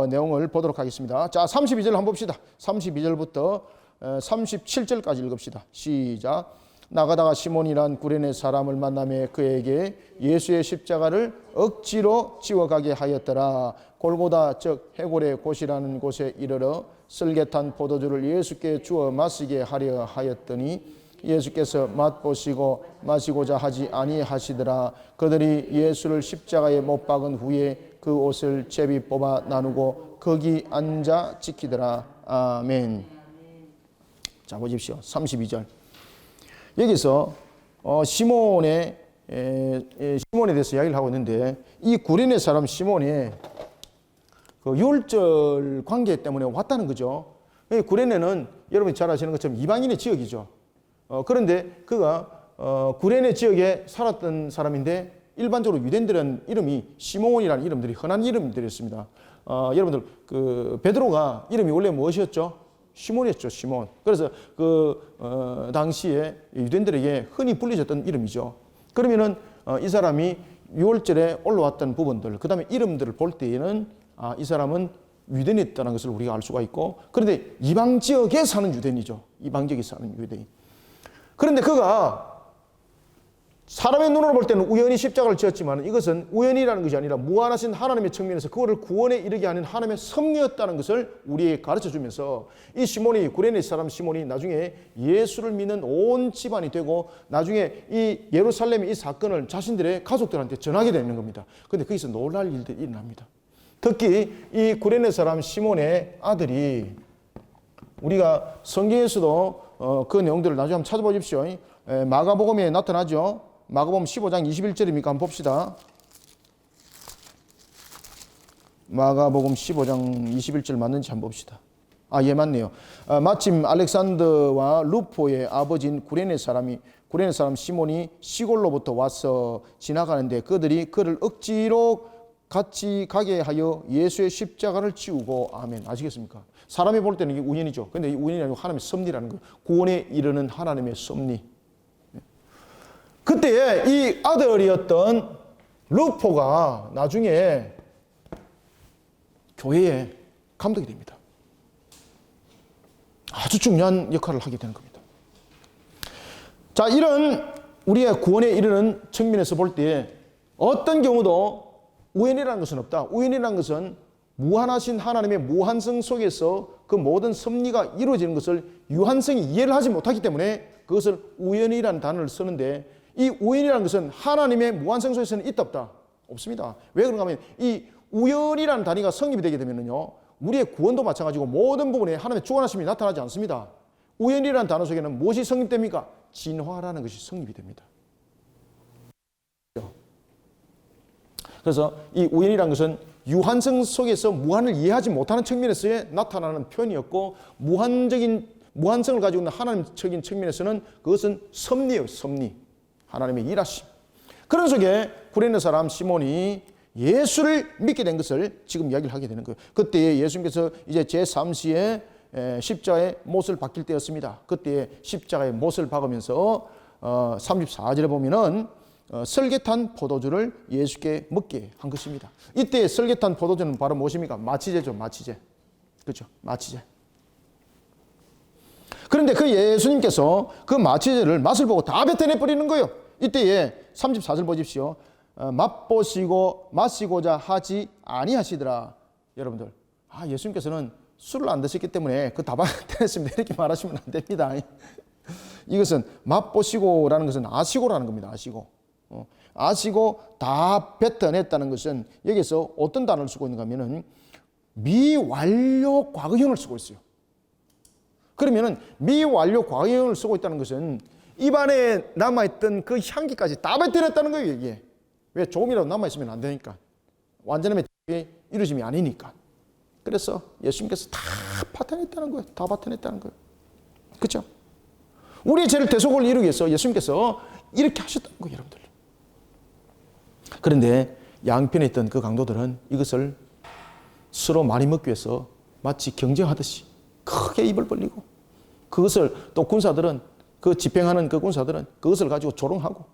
내용을 보도록 하겠습니다. 자, 32절 한번 봅시다. 32절부터 37절까지 읽읍시다. 시작. 나가다가 시몬이란 구레네 사람을 만나매 그에게 예수의 십자가를 억지로 지워가게 하였더라. 골고다 즉 해골의 곳이라는 곳에 이르러 쓸개탄 포도주를 예수께 주어 마시게 하려 하였더니 예수께서 맛보시고 마시고자 하지 아니하시더라. 그들이 예수를 십자가에 못 박은 후에 그 옷을 제비 뽑아 나누고 거기 앉아 지키더라. 아멘. 자, 보십시오. 32절. 여기서 시몬에 대해서 이야기를 하고 있는데 이 구레네 사람 시몬이 그 유월절 관계 때문에 왔다는 거죠. 구레네는 여러분이 잘 아시는 것처럼 이방인의 지역이죠. 그런데 그가 구레네 지역에 살았던 사람인데 일반적으로 유대인들은 이름이 시몬이라는 이름들이 흔한 이름들이었습니다. 여러분들 그 베드로가 이름이 원래 무엇이었죠? 시몬이었죠, 시몬. 그래서 당시에 유대인들에게 흔히 불리셨던 이름이죠. 그러면은 이 사람이 유월절에 올라왔던 부분들, 그 다음에 이름들을 볼 때에는 이 사람은 유대인이었다는 것을 우리가 알 수가 있고, 그런데 이방 지역에 사는 유대인이죠. 이방 지역에 사는 유대인. 그런데 그가 사람의 눈으로 볼 때는 우연히 십자가를 지었지만 이것은 우연이라는 것이 아니라 무한하신 하나님의 측면에서 그거를 구원에 이르게 하는 하나님의 섭리였다는 것을 우리에게 가르쳐주면서 이 시몬이, 구레네 사람 시몬이 나중에 예수를 믿는 온 집안이 되고 나중에 이 예루살렘의 이 사건을 자신들의 가족들한테 전하게 되는 겁니다. 그런데 거기서 놀랄 일들이 일어납니다. 특히 이 구레네 사람 시몬의 아들이 우리가 성경에서도 그 내용들을 나중에 한번 찾아보십시오. 마가복음에 나타나죠. 마가복음 15장 21절입니까? 한번 봅시다. 마가복음 15장 21절 맞는지 한번 봅시다. 예, 맞네요. 마침 알렉산더와 루포의 아버지인 구레네 사람 시몬이 시골로부터 와서 지나가는데 그들이 그를 억지로 같이 가게 하여 예수의 십자가를 지우고, 아멘. 아시겠습니까? 사람이 볼 때는 이게 우연이죠. 근데 이 우연이 아니고 하나님의 섭리라는 거예요. 구원에 이르는 하나님의 섭리. 그때에 이 아들이었던 루포가 나중에 교회의 감독이 됩니다. 아주 중요한 역할을 하게 되는 겁니다. 자, 이런 우리의 구원에 이르는 측면에서 볼 때 어떤 경우도 우연이라는 것은 없다. 우연이라는 것은 무한하신 하나님의 무한성 속에서 그 모든 섭리가 이루어지는 것을 유한성이 이해를 하지 못하기 때문에 그것을 우연이라는 단어를 쓰는데, 이 우연이라는 것은 하나님의 무한성소에서는 있다 없다? 없습니다. 왜 그런가 하면 이 우연이라는 단위가 성립이 되게 되면요, 우리의 구원도 마찬가지고 모든 부분에 하나님의 주관하심이 나타나지 않습니다. 우연이라는 단어 속에는 무엇이 성립됩니까? 진화라는 것이 성립이 됩니다. 그래서 이 우연이라는 것은 유한성 속에서 무한을 이해하지 못하는 측면에서의 나타나는 표현이었고, 무한성을 가지고 있는 하나님적인 측면에서는 그것은 섭리예요. 섭리. 하나님의 일하심. 그런 속에 구레네 사람 시몬이 예수를 믿게 된 것을 지금 이야기를 하게 되는 거예요. 그때 예수님께서 이제 제3시에 십자가의 못을 박힐 때였습니다. 그때 십자가의 못을 박으면서 34절에 보면은 설계탄 포도주를 예수께 먹게 한 것입니다. 이때 설계탄 포도주는 바로 무엇입니까? 마치제죠. 마치제. 그렇죠? 마치제. 그런데 그 예수님께서 그 마치제를 맛을 보고 다 뱉어내 버리는 거예요. 이때에 34절 보십시오. 맛보시고 마시고자 하지 아니하시더라. 여러분들, 예수님께서는 술을 안 드셨기 때문에 그 다 뱉어냈습니다. 이렇게 말하시면 안 됩니다. 이것은 맛보시고라는 것은 아시고라는 겁니다. 아시고 다 뱉어냈다는 것은 여기서 어떤 단어를 쓰고 있는가 하면은 미완료 과거형을 쓰고 있어요. 그러면은 미완료 과거형을 쓰고 있다는 것은 입안에 남아있던 그 향기까지 다 뱉어냈다는 거예요. 이게 왜 조금이라도 남아있으면 안 되니까, 완전함의 이루어짐이 아니니까. 그래서 예수님께서 다 뱉어냈다는 거예요. 다 뱉어냈다는 거예요. 그렇죠? 우리의 죄를 대속을 이루기 위해서 예수님께서 이렇게 하셨다는 거예요, 여러분들. 그런데 양편에 있던 그 강도들은 이것을 서로 많이 먹기 위해서 마치 경쟁하듯이 크게 입을 벌리고, 그것을 또 군사들은, 그 집행하는 그 군사들은 그것을 가지고 조롱하고,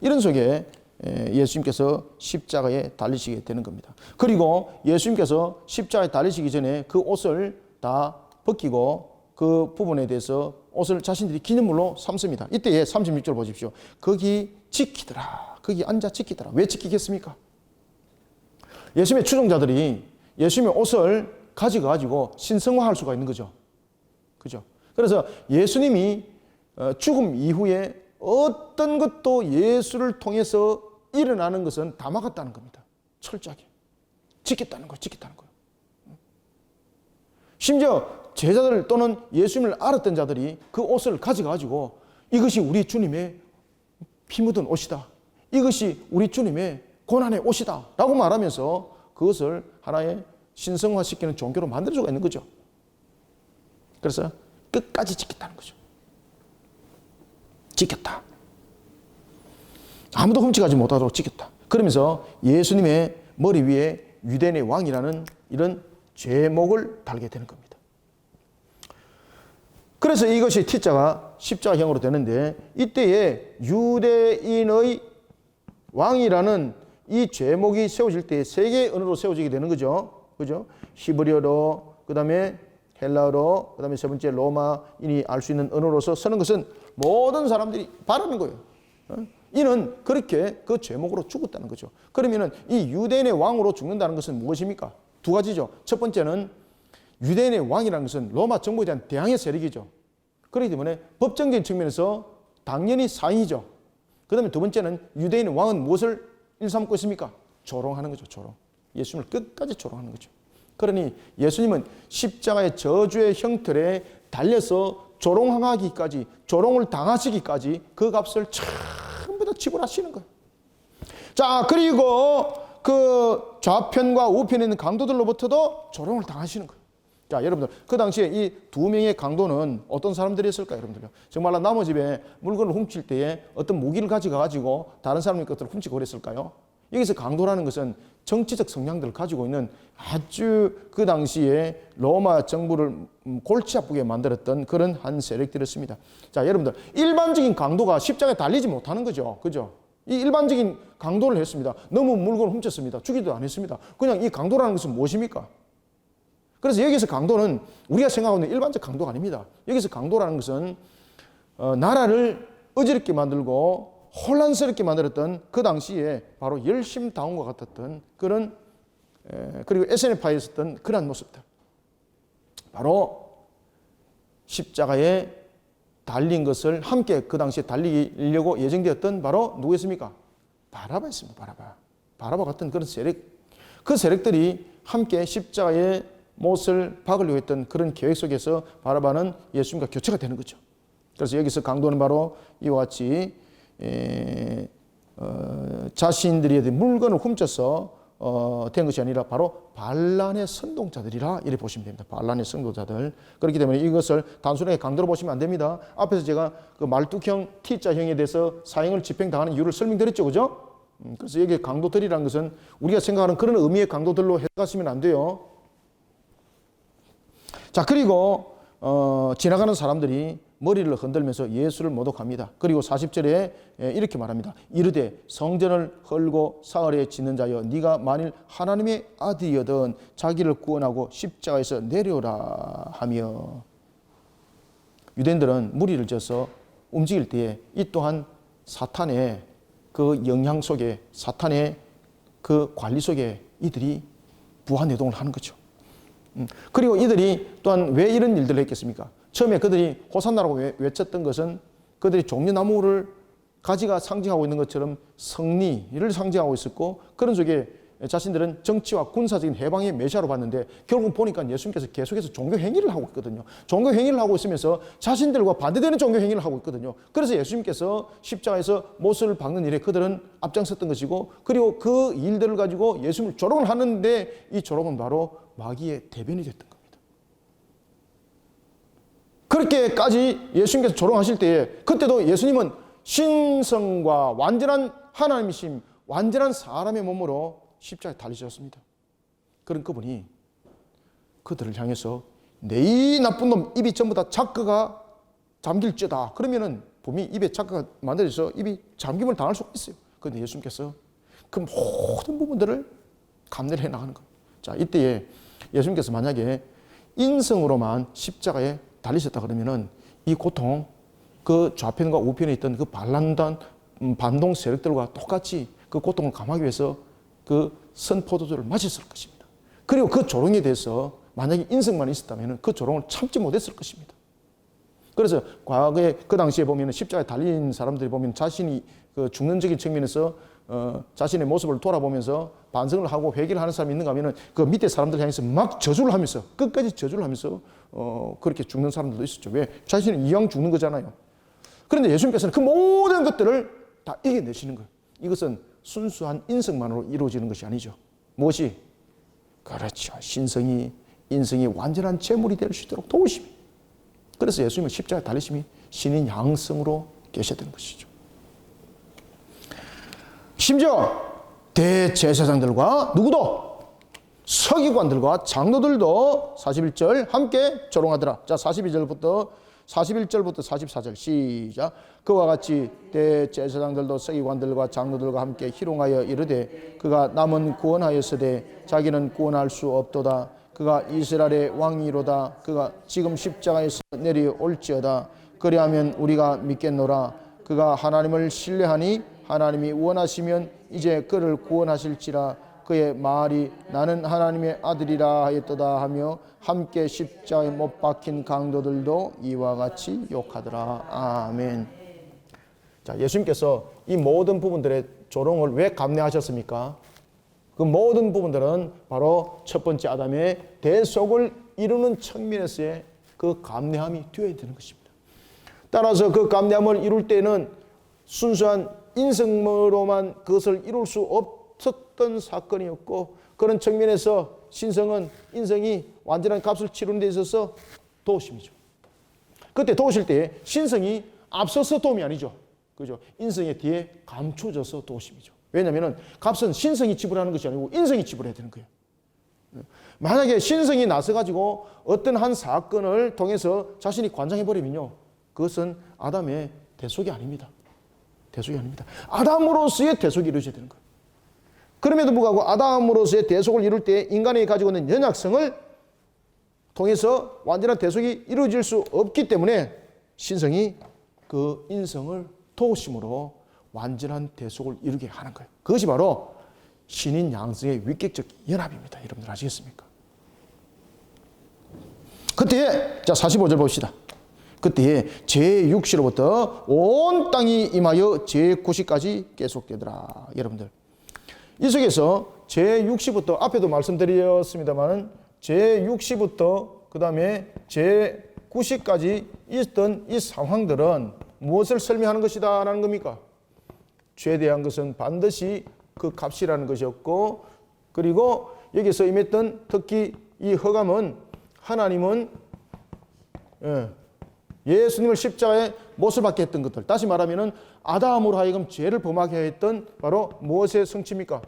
이런 속에 예수님께서 십자가에 달리시게 되는 겁니다. 그리고 예수님께서 십자가에 달리시기 전에 그 옷을 다 벗기고 그 부분에 대해서 옷을 자신들이 기념물로 삼습니다. 이때에 36절 보십시오. 거기 지키더라. 거기 앉아 지키더라. 왜 지키겠습니까? 예수님의 추종자들이 예수님의 옷을 가지고 신성화할 수가 있는 거죠. 그죠? 그래서 예수님이 죽음 이후에 어떤 것도 예수를 통해서 일어나는 것은 다 막았다는 겁니다. 철저하게. 지켰다는 거예요. 심지어 제자들 또는 예수님을 알았던 자들이 그 옷을 가지고 이것이 우리 주님의 피 묻은 옷이다. 이것이 우리 주님의 고난의 옷이다. 라고 말하면서 그것을 하나의 신성화시키는 종교로 만들 수가 있는 거죠. 그래서 끝까지 지켰다는 거죠. 지켰다. 아무도 훔쳐가지 못하도록 지켰다. 그러면서 예수님의 머리 위에 유대인의 왕이라는 이런 죄목을 달게 되는 겁니다. 그래서 이것이 T자가 십자가형으로 되는데, 이때에 유대인의 왕이라는 이 죄목이 세워질 때 세 개의 언어로 세워지게 되는 거죠. 그죠? 히브리어로, 그 다음에 헬라어로, 그 다음에 세 번째 로마인이 알 수 있는 언어로서 쓰는 것은 모든 사람들이 바라는 거예요. 이는 그렇게 그 죄목으로 죽었다는 거죠. 그러면은 이 유대인의 왕으로 죽는다는 것은 무엇입니까? 두 가지죠. 첫 번째는 유대인의 왕이라는 것은 로마 정부에 대한 대항의 세력이죠. 그렇기 때문에 법정적인 측면에서 당연히 사인이죠. 그 다음에 두 번째는 유대인의 왕은 무엇을 일삼고 있습니까? 조롱하는 거죠. 조롱. 예수님을 끝까지 조롱하는 거죠. 그러니 예수님은 십자가의 저주의 형틀에 달려서 조롱하기까지, 조롱을 당하시기까지 그 값을 전부 다 지불하시는 거예요. 자, 그리고 그 좌편과 우편에 있는 강도들로부터도 조롱을 당하시는 거예요. 자, 여러분들, 그 당시에 이 두 명의 강도는 어떤 사람들이었을까요, 여러분들요? 정말로 남의 집에 물건을 훔칠 때에 어떤 무기를 가지고 다른 사람의 것들을 훔치고 그랬을까요? 여기서 강도라는 것은 정치적 성향들을 가지고 있는 아주 그 당시에 로마 정부를 골치 아프게 만들었던 그런 한 세력들이었습니다. 자, 여러분들, 일반적인 강도가 십자가에 달리지 못하는 거죠. 그죠? 이 일반적인 강도를 했습니다. 너무 물건을 훔쳤습니다. 죽이도 안 했습니다. 그냥 이 강도라는 것은 무엇입니까? 그래서 여기서 강도는 우리가 생각하는 일반적 강도가 아닙니다. 여기서 강도라는 것은 나라를 어지럽게 만들고 혼란스럽게 만들었던 그 당시에 바로 열심당원과 같았던 그런, 그리고 SNF파에 있었던 그러한 모습들. 바로 십자가에 달린 것을 함께 그 당시에 달리려고 예정되었던 바로 누구였습니까? 바라바였습니다. 바라바 같은 그런 세력, 그 세력들이 함께 십자가에 못을 박으려고 했던 그런 계획 속에서 바라바는 예수님과 교체가 되는 거죠. 그래서 여기서 강도는 바로 이와 같이 자신들이 물건을 훔쳐서 된 것이 아니라 바로 반란의 선동자들이라 이렇게 보시면 됩니다. 반란의 선동자들. 그렇기 때문에 이것을 단순하게 강도로 보시면 안 됩니다. 앞에서 제가 그 말뚝형 T자형에 대해서 사형을 집행당하는 이유를 설명드렸죠. 그죠? 그래서 여기 강도들이라는 것은 우리가 생각하는 그런 의미의 강도들로 해석하시면 안 돼요. 자, 그리고 지나가는 사람들이 머리를 흔들면서 예수를 모독합니다. 그리고 40절에 이렇게 말합니다. 이르되 성전을 헐고 사흘에 짓는 자여 네가 만일 하나님의 아들이여든 자기를 구원하고 십자가에서 내려오라 하며, 유대인들은 무리를 지어서 움직일 때에 이 또한 사탄의 그 영향 속에, 사탄의 그 관리 속에 이들이 부하내동을 하는 거죠. 그리고 이들이 또한 왜 이런 일들을 했겠습니까? 처음에 그들이 호산나라고 외쳤던 것은 그들이 종려나무를 가지가 상징하고 있는 것처럼 승리를 상징하고 있었고, 그런 속에 자신들은 정치와 군사적인 해방의 메시아로 봤는데, 결국 보니까 예수님께서 계속해서 종교 행위를 하고 있거든요. 종교 행위를 하고 있으면서 자신들과 반대되는 종교 행위를 하고 있거든요. 그래서 예수님께서 십자가에서 못을 박는 일에 그들은 앞장섰던 것이고, 그리고 그 일들을 가지고 예수님을 조롱을 하는데, 이 조롱은 바로 마귀의 대변이 됐던 겁니다. 그렇게까지 예수님께서 조롱하실 때에, 그때도 예수님은 신성과 완전한 하나님이심, 완전한 사람의 몸으로 십자가에 달리셨습니다. 그런 그분이 그들을 향해서 내 이 나쁜 놈 입이 전부 다 자크가 잠길지어다. 그러면은 분명히 입에 자크가 만들어져서 입이 잠김을 당할 수가 있어요. 그런데 예수님께서 그 모든 부분들을 감내를 해나가는 거예요. 자, 이때에 예수님께서 만약에 인성으로만 십자가에 달리셨다 그러면은 이 고통, 그 좌편과 우편에 있던 그 반동 세력들과 똑같이 그 고통을 감하기 위해서 그 선포도주를 마셨을 것입니다. 그리고 그 조롱에 대해서 만약에 인성만 있었다면 그 조롱을 참지 못했을 것입니다. 그래서 과거에 그 당시에 보면 십자가에 달린 사람들이 보면 자신이 그 중론적인 측면에서 자신의 모습을 돌아보면서 반성을 하고 회개를 하는 사람이 있는가 하면은 그 밑에 사람들 향해서 막 저주를 하면서, 끝까지 저주를 하면서 그렇게 죽는 사람들도 있었죠. 왜? 자신은 이왕 죽는 거잖아요. 그런데 예수님께서는 그 모든 것들을 다 이겨내시는 거예요. 이것은 순수한 인성만으로 이루어지는 것이 아니죠. 무엇이? 그렇죠. 신성이, 인성이 완전한 제물이 될 수 있도록 도우심이. 그래서 예수님은 십자가에 달리심이 신인 양성으로 계셨던 것이죠. 심지어 대제사장들과 누구도, 서기관들과 장로들도 41절 함께 조롱하더라. 자, 41절부터 44절 시작. 그와 같이 대제사장들도 서기관들과 장로들과 함께 희롱하여 이르되 그가 남은 구원하였으되 자기는 구원할 수 없도다. 그가 이스라엘의 왕이로다. 그가 지금 십자가에서 내려올지어다. 그리하면 우리가 믿겠노라. 그가 하나님을 신뢰하니 하나님이 원하시면 이제 그를 구원하실지라. 그의 말이 나는 하나님의 아들이라 하였도다 하며 함께 십자가에 못 박힌 강도들도 이와 같이 욕하더라. 아멘. 자, 예수님께서 이 모든 부분들의 조롱을 왜 감내하셨습니까? 그 모든 부분들은 바로 첫 번째 아담의 대속을 이루는 측면에서의 그 감내함이 되어야 되는 것입니다. 따라서 그 감내함을 이룰 때는 순수한 인성으로만 그것을 이룰 수 없었던 사건이었고, 그런 측면에서 신성은, 인성이 완전한 값을 치르는 데 있어서 도우심이죠. 그때 도우실 때 신성이 앞서서 도움이 아니죠. 그죠? 인성의 뒤에 감춰져서 도우심이죠. 왜냐하면 값은 신성이 지불하는 것이 아니고 인성이 지불해야 되는 거예요. 만약에 신성이 나서가지고 어떤 한 사건을 통해서 자신이 관장해버리면요, 그것은 아담의 대속이 아닙니다. 대속이 아닙니다. 아담으로서의 대속이 이루어져야 되는 거예요. 그럼에도 불구하고 아담으로서의 대속을 이룰 때 인간이 가지고 있는 연약성을 통해서 완전한 대속이 이루어질 수 없기 때문에 신성이 그 인성을 도우심으로 완전한 대속을 이루게 하는 거예요. 그것이 바로 신인 양성의 위격적 연합입니다. 여러분들 아시겠습니까? 그때 자 45절 봅시다. 그때에 제6시로부터 온 땅이 임하여 제9시까지 계속되더라. 여러분들, 이 속에서 제6시부터 앞에도 말씀드렸습니다만 제6시부터 그 다음에 제9시까지 있던 이 상황들은 무엇을 설명하는 것이다 라는 겁니까? 죄에 대한 것은 반드시 그 값이라는 것이었고, 그리고 여기서 임했던 특히 이 허감은 하나님은 예수님을 십자가에 못을 박게 했던 것들, 다시 말하면 아담으로 하여금 죄를 범하게 했던 바로 무엇의 성취입니까?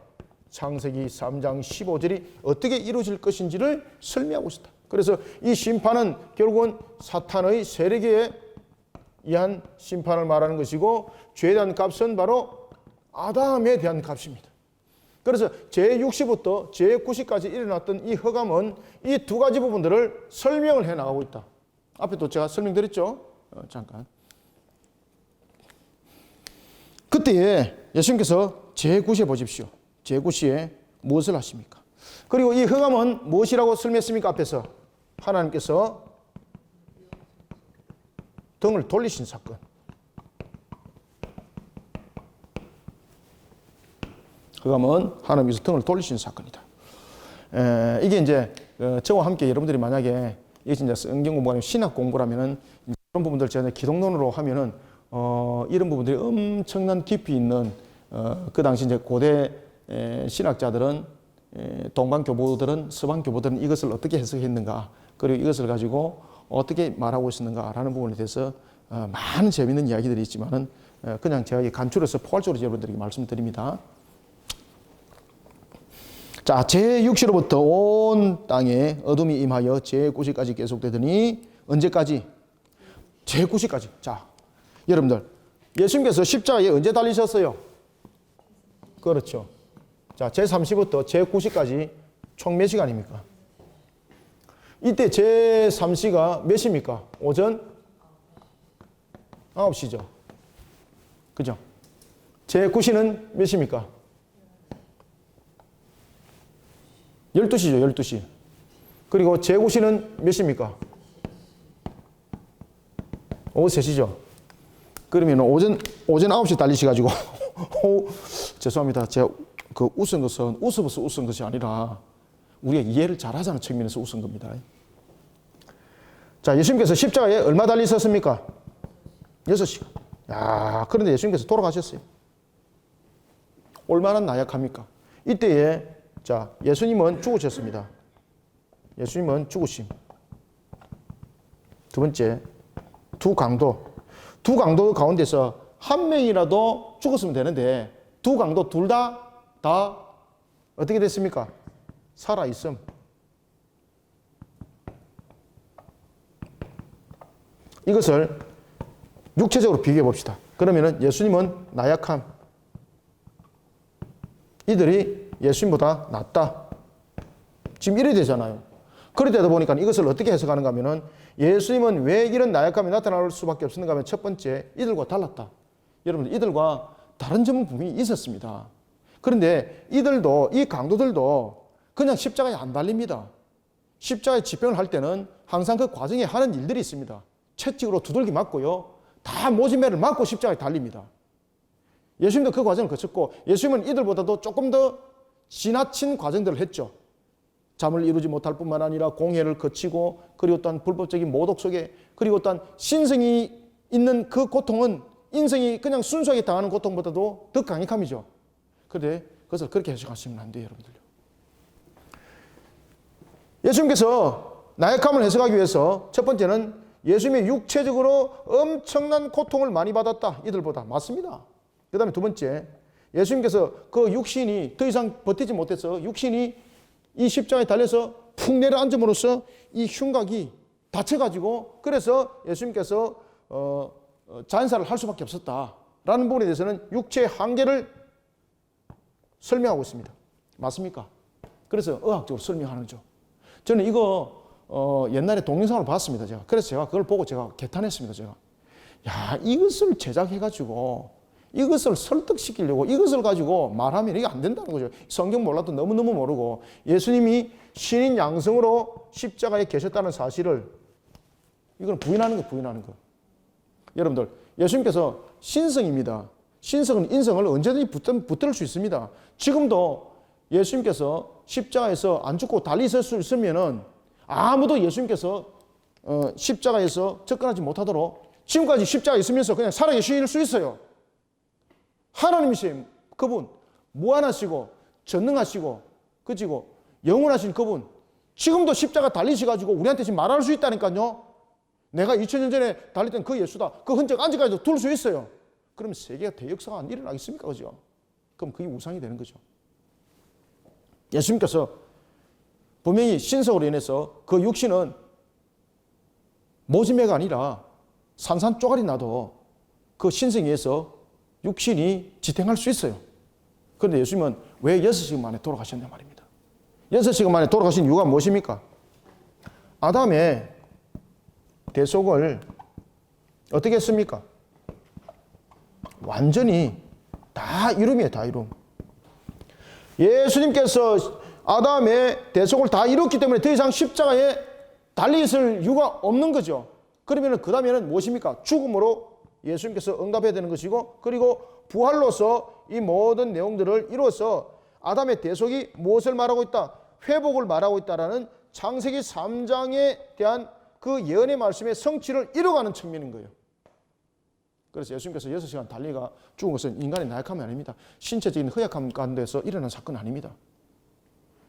창세기 3장 15절이 어떻게 이루어질 것인지를 설명하고 있다. 그래서 이 심판은 결국은 사탄의 세력에 의한 심판을 말하는 것이고, 죄에 대한 값은 바로 아담에 대한 값입니다. 그래서 제6시부터 제9시까지 일어났던 이 허감은 이 두 가지 부분들을 설명을 해 나가고 있다. 앞에도 제가 설명드렸죠? 잠깐. 그때에 예수님께서 제9시에 보십시오. 제9시에 무엇을 하십니까? 그리고 이 허감은 무엇이라고 설명했습니까? 앞에서 하나님께서 등을 돌리신 사건. 허감은 하나님께서 등을 돌리신 사건이다. 이게 이제 저와 함께 여러분들이 만약에 이게 진짜 성경 공부가 아니면 신학 공부라면은 이런 부분들 제가 기독론으로 하면은 이런 부분들이 엄청난 깊이 있는 그 당시 이제 고대 신학자들은 동방 교보들은 서방 교보들은 이것을 어떻게 해석했는가, 그리고 이것을 가지고 어떻게 말하고 있었는가라는 부분에 대해서 많은 재미있는 이야기들이 있지만은 그냥 제가 간추려서 포괄적으로 여러분들에게 말씀드립니다. 자, 제6시로부터 온 땅에 어둠이 임하여 제9시까지 계속되더니 언제까지? 제9시까지. 자, 여러분들, 예수님께서 십자가에 언제 달리셨어요? 그렇죠. 자, 제3시부터 제9시까지 총 몇 시간입니까? 이때 제3시가 몇 시입니까? 오전 9시죠. 그죠? 제9시는 몇 시입니까? 12시죠, 12시. 그리고 제9시는 몇 시입니까? 오후 3시죠. 그러면 오전 9시 달리셔가지고, 죄송합니다. 제가 그 웃은 것은 웃어서 웃은 것이 아니라 우리가 이해를 잘하자는 측면에서 웃은 겁니다. 자, 예수님께서 십자가에 얼마 달리셨습니까? 6시간. 야, 그런데 예수님께서 돌아가셨어요. 얼마나 나약합니까? 이때에 자, 예수님은 죽으셨습니다. 예수님은 죽으심. 두 번째, 두 강도 가운데서 한 명이라도 죽었으면 되는데 두 강도 둘 다 어떻게 됐습니까? 살아있음. 이것을 육체적으로 비교해 봅시다. 그러면은 예수님은 나약함. 이들이 예수님보다 낫다. 지금 이래 되잖아요. 그래 되다 보니까 이것을 어떻게 해석하는가 하면은 예수님은 왜 이런 나약함이 나타날 수밖에 없었는가 하면 첫 번째, 이들과 달랐다. 여러분들, 이들과 다른 점은 분명히 있었습니다. 그런데 이들도, 이 강도들도 그냥 십자가에 안 달립니다. 십자가에 집행을 할 때는 항상 그 과정에 하는 일들이 있습니다. 채찍으로 두들기 맞고요. 다 모진매를 맞고 십자가에 달립니다. 예수님도 그 과정을 거쳤고, 예수님은 이들보다도 조금 더 지나친 과정들을 했죠. 잠을 이루지 못할 뿐만 아니라 공회를 거치고, 그리고 또한 불법적인 모독 속에, 그리고 또한 신성이 있는 그 고통은 인생이 그냥 순수하게 당하는 고통보다도 더 강력함이죠. 그런데 그것을 그렇게 해석하시면 안 돼요, 여러분들요. 예수님께서 나약함을 해석하기 위해서 첫 번째는 예수님이 육체적으로 엄청난 고통을 많이 받았다. 이들보다. 맞습니다. 그 다음에 두 번째, 예수님께서 그 육신이 더 이상 버티지 못해서 육신이 이 십자가에 달려서 푹 내려앉음으로써 이 흉곽이 다쳐가지고, 그래서 예수님께서 잔사를 할 수밖에 없었다라는 부분에 대해서는 육체의 한계를 설명하고 있습니다. 맞습니까? 그래서 의학적으로 설명하는 거죠. 저는 이거 옛날에 동영상을 봤습니다. 제가. 그래서 제가 그걸 보고 제가 개탄했습니다. 제가. 야, 이것을 제작해가지고 이것을 설득시키려고 이것을 가지고 말하면 이게 안 된다는 거죠. 성경 몰라도 너무너무 모르고 예수님이 신인 양성으로 십자가에 계셨다는 사실을 이건 부인하는 거, 부인하는 거. 여러분들, 예수님께서 신성입니다. 신성은 인성을 언제든지 붙들 수 있습니다. 지금도 예수님께서 십자가에서 안 죽고 달리 있을 수 있으면은 아무도 예수님께서 십자가에서 접근하지 못하도록 지금까지 십자가에 있으면서 그냥 살아계실 수 있어요. 하나님이신 그분, 무한하시고 전능하시고 그치고 영원하신 그분, 지금도 십자가 달리셔가지고 우리한테 지금 말할 수 있다니까요. 내가 2000년 전에 달렸던 그 예수다. 그 흔적 아직까지도 둘 수 있어요. 그러면 세계가 대역사가 안 일어나겠습니까? 그죠? 그럼 그게 우상이 되는 거죠. 예수님께서 분명히 신성으로 인해서 그 육신은 모지매가 아니라 산산조각이 나도 그 신성에 의해서 육신이 지탱할 수 있어요. 그런데 예수님은 왜 6시간 만에 돌아가셨냐 말입니다. 6시간 만에 돌아가신 이유가 무엇입니까? 아담의 대속을 어떻게 했습니까? 완전히 다 이름이에요. 다 이름. 예수님께서 아담의 대속을 다 이뤘기 때문에 더 이상 십자가에 달리 있을 이유가 없는 거죠. 그러면 그 다음에는 무엇입니까? 죽음으로 예수님께서 응답해야 되는 것이고, 그리고 부활로서 이 모든 내용들을 이루어서 아담의 대속이 무엇을 말하고 있다? 회복을 말하고 있다라는 창세기 3장에 대한 그 예언의 말씀의 성취를 이뤄가는 측면인 거예요. 그래서 예수님께서 6시간 달리가 죽은 것은 인간의 나약함이 아닙니다. 신체적인 허약함 가운데서 일어난 사건은 아닙니다.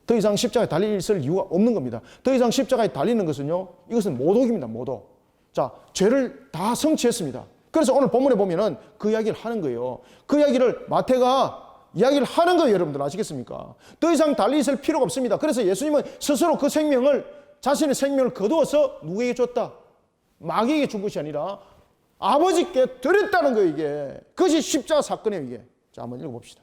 더 이상 십자가에 달릴 있을 이유가 없는 겁니다. 더 이상 십자가에 달리는 것은요, 이것은 모독입니다. 모독. 자, 죄를 다 성취했습니다. 그래서 오늘 본문에 보면은 그 이야기를 하는 거예요. 그 이야기를 마태가 이야기를 하는 거예요. 여러분들 아시겠습니까? 더 이상 달리 있을 필요가 없습니다. 그래서 예수님은 스스로 그 자신의 생명을 거두어서 누구에게 줬다? 마귀에게 준 것이 아니라 아버지께 드렸다는 거예요. 이게 그것이 십자가 사건이에요. 이게. 자, 한번 읽어봅시다.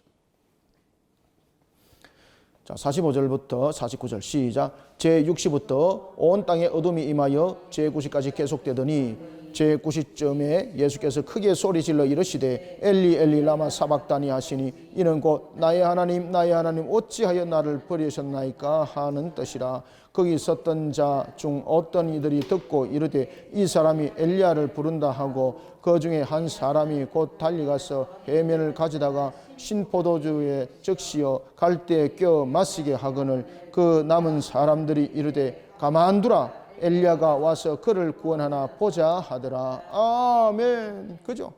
자, 45절부터 49절 시작. 제60부터 온 땅에 어둠이 임하여 제90까지 계속되더니 제90점에 예수께서 크게 소리질러 이르시되 엘리 엘리 라마 사박다니 하시니 이는 곧 나의 하나님 나의 하나님 어찌하여 나를 버리셨나이까 하는 뜻이라. 거기 섰던 자 중 어떤 이들이 듣고 이르되 이 사람이 엘리야를 부른다 하고 그 중에 한 사람이 곧 달려가서 해면을 가져다가 신포도주에 적시어 갈대에 껴 마시게 하거늘 그 남은 사람들이 이르되 가만두라 엘리야가 와서 그를 구원하나 보자 하더라. 아멘. 그죠?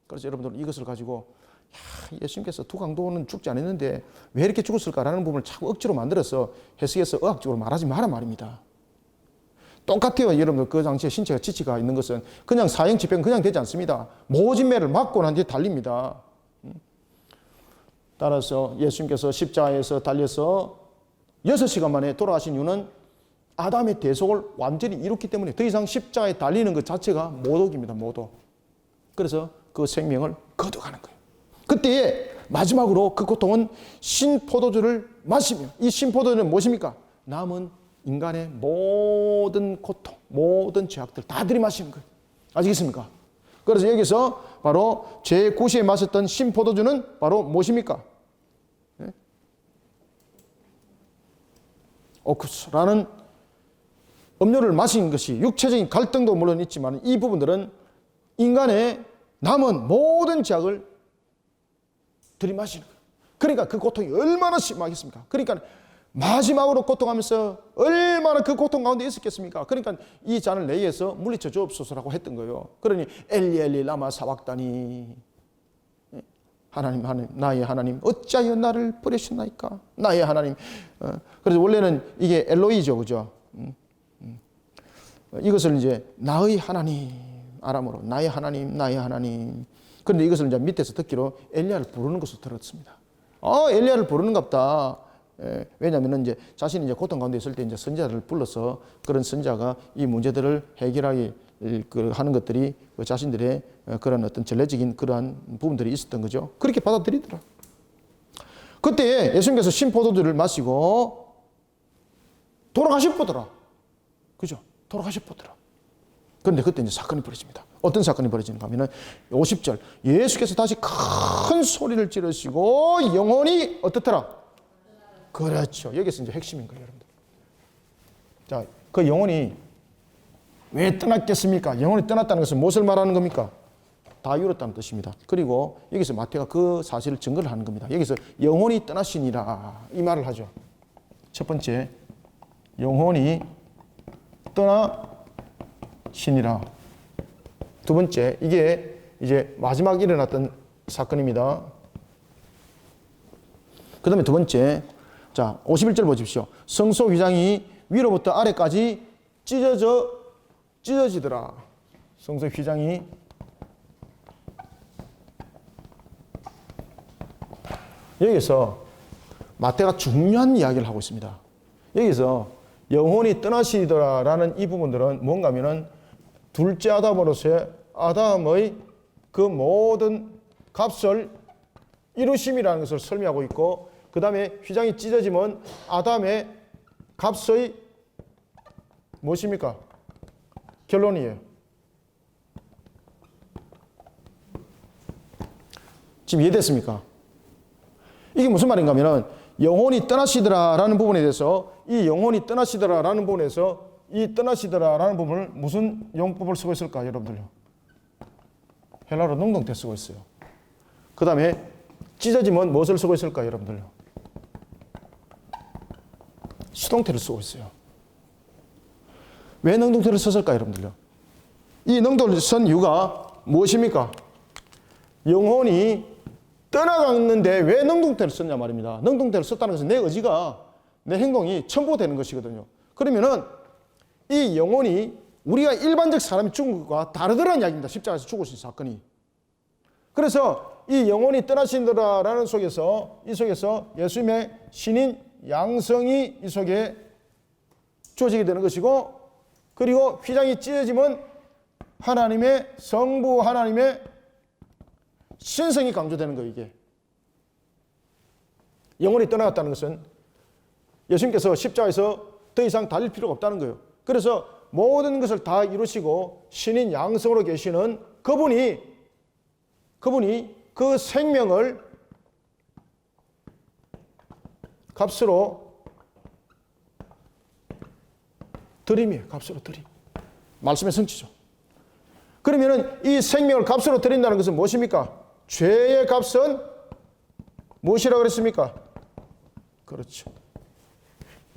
그래서 여러분들 이것을 가지고 예수님께서 두 강도는 죽지 않았는데 왜 이렇게 죽었을까라는 부분을 자꾸 억지로 만들어서 해석해서 의학적으로 말하지 마라 말입니다. 똑같아요. 여러분들 그 당시에 신체가 지치가 있는 것은 그냥 사형 집행 그냥 되지 않습니다. 모진매를 맞고 난 뒤에 달립니다. 따라서 예수님께서 십자가에서 달려서 6시간 만에 돌아가신 이유는 아담의 대속을 완전히 이뤘기 때문에 더 이상 십자가에 달리는 것 자체가 모독입니다. 모독. 그래서 그 생명을 거둬가는 거예요. 그때 마지막으로 그 고통은 신포도주를 마시며, 이 신포도주는 무엇입니까? 남은 인간의 모든 고통, 모든 죄악들 다 들이마시는 거예요. 아시겠습니까? 그래서 여기서 바로 제9시에 마셨던 신포도주는 바로 무엇입니까? 네? 오쿠스라는 음료를 마신 것이 육체적인 갈등도 물론 있지만 이 부분들은 인간의 남은 모든 죄악을 들이마시는 거예요. 그러니까 그 고통이 얼마나 심하겠습니까? 그러니까 마지막으로 고통하면서 얼마나 그 고통 가운데 있었겠습니까? 그러니까 이 잔을 내게서 물리쳐 주옵소서라고 했던 거예요. 그러니 엘리 엘리 라마 사박다니 하나님 하나님 나의 하나님 어찌하여 나를 버리셨나이까? 나의 하나님. 그래서 원래는 이게 엘로이죠, 그죠? 이것을 이제 나의 하나님 아람어로 나의 하나님 나의 하나님. 그런데 이것을 이제 밑에서 듣기로 엘리야를 부르는 것으로 들었습니다. 엘리야를 부르는갑다. 왜냐하면 이제 자신이 이제 고통 가운데 있을 때 이제 선지자를 불러서 그런 선지자가 이 문제들을 해결하기 하는 것들이 자신들의 그런 어떤 전례적인 그러한 부분들이 있었던 거죠. 그렇게 받아들이더라. 그때 예수님께서 신포도주를 마시고 돌아가시보더라. 그죠? 돌아가시보더라. 그런데 그때 이제 사건이 벌어집니다. 어떤 사건이 벌어지는가 하면은 50절 예수께서 다시 큰 소리를 지르시고 영혼이 어떻더라? 그렇죠. 여기서 이제 핵심인 거예요, 여러분들. 자, 그 영혼이 왜 떠났겠습니까? 영혼이 떠났다는 것은 무엇을 말하는 겁니까? 다 이뤘다는 뜻입니다. 그리고 여기서 마태가 그 사실을 증거를 하는 겁니다. 여기서 영혼이 떠나시니라 이 말을 하죠. 첫 번째, 영혼이 떠나시니라. 두 번째, 이게 이제 마지막 일어났던 사건입니다. 그 다음에 두 번째, 자, 51절 보십시오. 성소 휘장이 위로부터 아래까지 찢어지더라. 성소 휘장이 여기서 마태가 중요한 이야기를 하고 있습니다. 여기서 영혼이 떠나시더라라는 이 부분들은 뭔가 하면은 둘째 아담으로서의 아담의 그 모든 값을 이루심이라는 것을 설명하고 있고, 그 다음에 휘장이 찢어지면 아담의 값의 무엇입니까? 결론이에요. 지금 이해됐습니까? 이게 무슨 말인가 하면 영혼이 떠나시더라라는 부분에 대해서 이 영혼이 떠나시더라라는 부분에서 이 떠나시더라라는 부분을 무슨 용법을 쓰고 있을까 여러분들요? 헬라어로 능동태 쓰고 있어요. 그 다음에 찢어지면 무엇을 쓰고 있을까 여러분들요? 수동태를 쓰고 있어요. 왜 능동태를 썼을까 여러분들요? 이 능동태를 쓴 이유가 무엇입니까? 영혼이 떠나갔는데 왜 능동태를 썼냐 말입니다. 능동태를 썼다는 것은 내 의지가, 내 행동이 첨부되는 것이거든요. 그러면은 이 영혼이 우리가 일반적 사람이 죽은 것과 다르더라는 이야기입니다. 십자가에서 죽으신 사건이. 그래서 이 영혼이 떠나신다라는 속에서, 이 속에서 예수님의 신인 양성이 이 속에 주어지게 되는 것이고, 그리고 휘장이 찢어지면 하나님의 성부, 하나님의 신성이 강조되는 거예요, 이게. 영혼이 떠나갔다는 것은 예수님께서 십자가에서 더 이상 달릴 필요가 없다는 거예요. 그래서 모든 것을 다 이루시고 신인 양성으로 계시는 그분이 그 생명을 값으로 드림이에요. 값으로 드림. 말씀의 성취죠. 그러면은 이 생명을 값으로 드린다는 것은 무엇입니까? 죄의 값은 무엇이라고 그랬습니까? 그렇죠.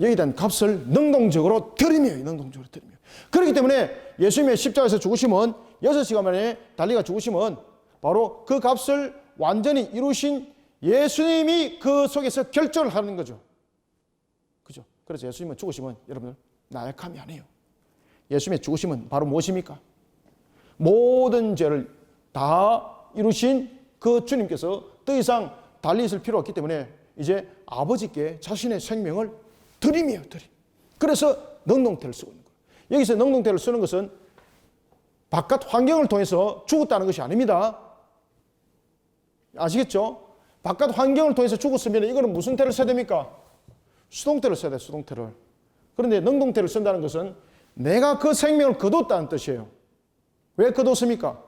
여기에 대한 값을 능동적으로 드림이에요. 능동적으로 드림이에요. 그렇기 때문에 예수님의 십자가에서 죽으심은 6시간 만에 달리가 죽으심은 바로 그 값을 완전히 이루신 예수님이 그 속에서 결정을 하는 거죠. 그죠? 그래서 예수님은 죽으심은 여러분들 나약함이 아니에요. 예수님의 죽으심은 바로 무엇입니까? 모든 죄를 다 이루신 그 주님께서 더 이상 달리 있을 필요가 없기 때문에 이제 아버지께 자신의 생명을 드림이에요. 드림. 그래서 능동태를 쓰고 있는 거예요. 여기서 능동태를 쓰는 것은 바깥 환경을 통해서 죽었다는 것이 아닙니다. 아시겠죠? 바깥 환경을 통해서 죽었으면 이거는 무슨 태를 써야 됩니까? 수동태를 써야 돼요. 수동태를. 그런데 능동태를 쓴다는 것은 내가 그 생명을 거뒀다는 뜻이에요. 왜 거뒀습니까?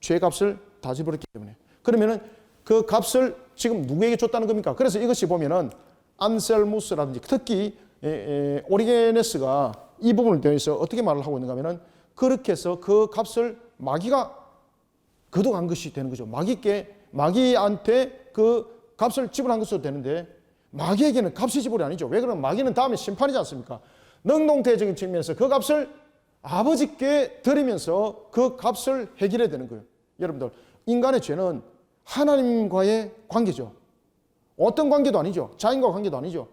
죄의 값을 다 지불했기 때문에. 그러면은 그 값을 지금 누구에게 줬다는 겁니까? 그래서 이것이 보면은 안셀무스라든지 특히 오리게네스가 이 부분을 대해서 어떻게 말을 하고 있는가 하면은 그렇게 해서 그 값을 마귀가 거둬간 것이 되는 거죠. 마귀한테 그 값을 지불한 것으로 되는데 마귀에게는 값이 지불이 아니죠. 왜 그러면 마귀는 다음에 심판이지 않습니까? 능동태적인 측면에서 그 값을 아버지께 드리면서 그 값을 해결해야 되는 거예요. 여러분들, 인간의 죄는 하나님과의 관계죠. 어떤 관계도 아니죠. 자인과 관계도 아니죠.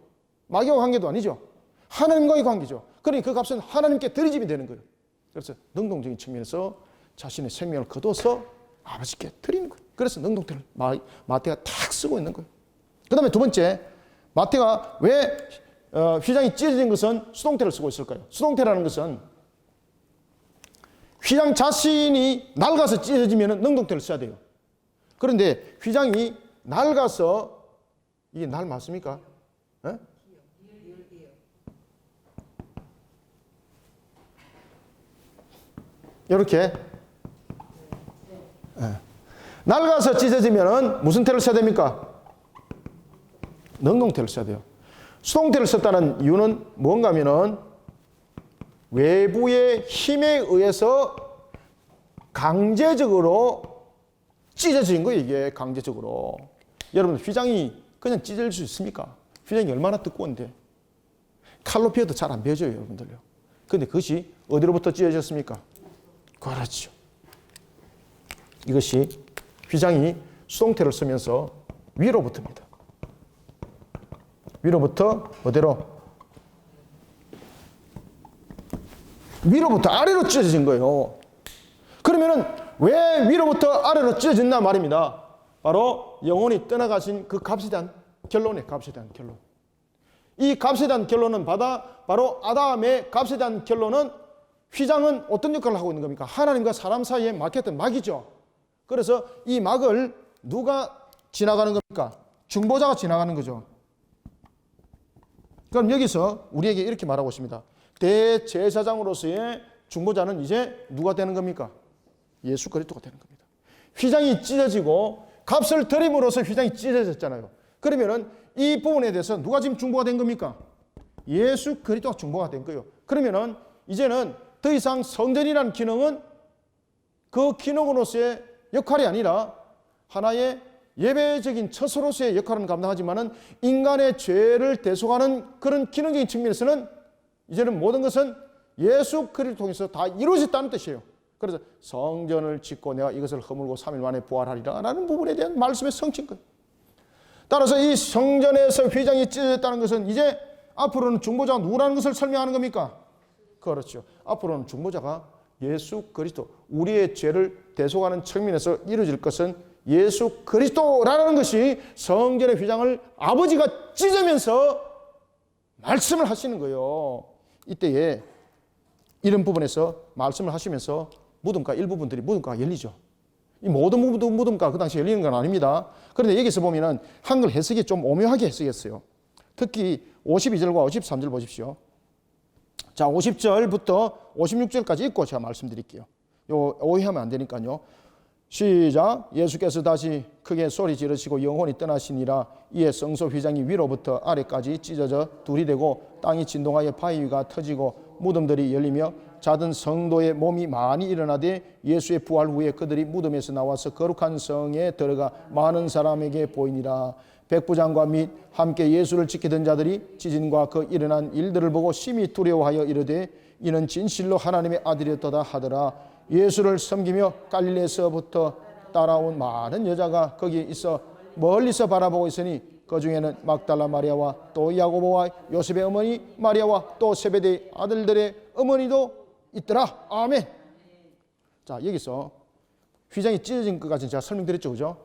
마귀와 관계도 아니죠. 하나님과의 관계죠. 그러니 그 값은 하나님께 드리짐이 되는 거예요. 그래서 능동적인 측면에서 자신의 생명을 거둬서 아버지께 드리는 거예요. 그래서 능동태를 마태가 탁 쓰고 있는 거예요. 그 다음에 두 번째, 마태가 왜 휘장이 찢어진 것은 수동태를 쓰고 있을까요? 수동태라는 것은 휘장 자신이 낡아서 찢어지면 능동태를 써야 돼요. 그런데 휘장이 낡아서 이게 날 맞습니까? 에? 이렇게 낡아서 찢어지면 무슨 태를 써야 됩니까? 능동태를 써야 돼요. 수동태를 썼다는 이유는 뭔가 하면은 외부의 힘에 의해서 강제적으로 찢어진 거예요. 이게 강제적으로. 여러분, 휘장이 그냥 찢어질 수 있습니까? 휘장이 얼마나 두꺼운데. 칼로 베어도 잘 안 베어져요, 여러분들요. 그런데 그것이 어디로부터 찢어졌습니까? 그렇죠. 이것이 휘장이 수동태를 쓰면서 위로부터입니다. 위로부터 어디로? 위로부터 아래로 찢어진 거예요. 그러면은 왜 위로부터 아래로 찢어진단 말입니다. 바로 영혼이 떠나가신 그 값에 대한 결론이에요. 값에 대한 결론. 이 값에 대한 결론은 바로 아담의 값에 대한 결론은 휘장은 어떤 역할을 하고 있는 겁니까? 하나님과 사람 사이에 막혔던 막이죠. 그래서 이 막을 누가 지나가는 겁니까? 중보자가 지나가는 거죠. 그럼 여기서 우리에게 이렇게 말하고 있습니다. 대제사장으로서의 중보자는 이제 누가 되는 겁니까? 예수 그리스도가 되는 겁니다. 휘장이 찢어지고 값을 드림으로써 휘장이 찢어졌잖아요. 그러면은 이 부분에 대해서 누가 지금 중보가 된 겁니까? 예수 그리스도가 중보가 된 거예요. 그러면은 이제는 더 이상 성전이라는 기능은 그 기능으로서의 역할이 아니라 하나의 예배적인 처소로서의 역할은 감당하지만은 인간의 죄를 대속하는 그런 기능적인 측면에서는 이제는 모든 것은 예수 그리스도를 통해서 다 이루어졌다는 뜻이에요. 그래서 성전을 짓고 내가 이것을 허물고 3일 만에 부활하리라 라는 부분에 대한 말씀의 성취인 거예요. 따라서 이 성전에서 휘장이 찢어졌다는 것은 이제 앞으로는 중보자가 누구라는 것을 설명하는 겁니까? 그렇죠. 앞으로는 중보자가 예수 그리스도, 우리의 죄를 대속하는 측면에서 이루어질 것은 예수 그리스도라는 것이 성전의 휘장을 아버지가 찢으면서 말씀을 하시는 거예요. 이때에 이런 부분에서 말씀을 하시면서 무덤가 일부분들이 무덤가가 열리죠. 이 모든 무덤가 그 당시에 열리는 건 아닙니다. 그런데 여기서 보면은 한글 해석이 좀 오묘하게 해석했어요. 특히 52절과 53절 보십시오. 자, 50절부터 56절까지 읽고 제가 말씀드릴게요. 요 오해하면 안 되니까요. 시작. 예수께서 다시 크게 소리 지르시고 영혼이 떠나시니라. 이에 성소 휘장이 위로부터 아래까지 찢어져 둘이 되고 땅이 진동하여 바위가 터지고 무덤들이 열리며 자든 성도의 몸이 많이 일어나되 예수의 부활 후에 그들이 무덤에서 나와서 거룩한 성에 들어가 많은 사람에게 보이니라. 백부장과 및 함께 예수를 지키던 자들이 지진과 그 일어난 일들을 보고 심히 두려워하여 이르되 이는 진실로 하나님의 아들이었다 하더라. 예수를 섬기며 갈릴리에서부터 따라온 많은 여자가 거기에 있어 멀리서 바라보고 있으니 그 중에는 막달라 마리아와 또 야고보와 요셉의 어머니 마리아와 또 세베대의 아들들의 어머니도 있더라. 아멘. 자, 여기서 휘장이 찢어진 것까지 제가 설명드렸죠, 그죠?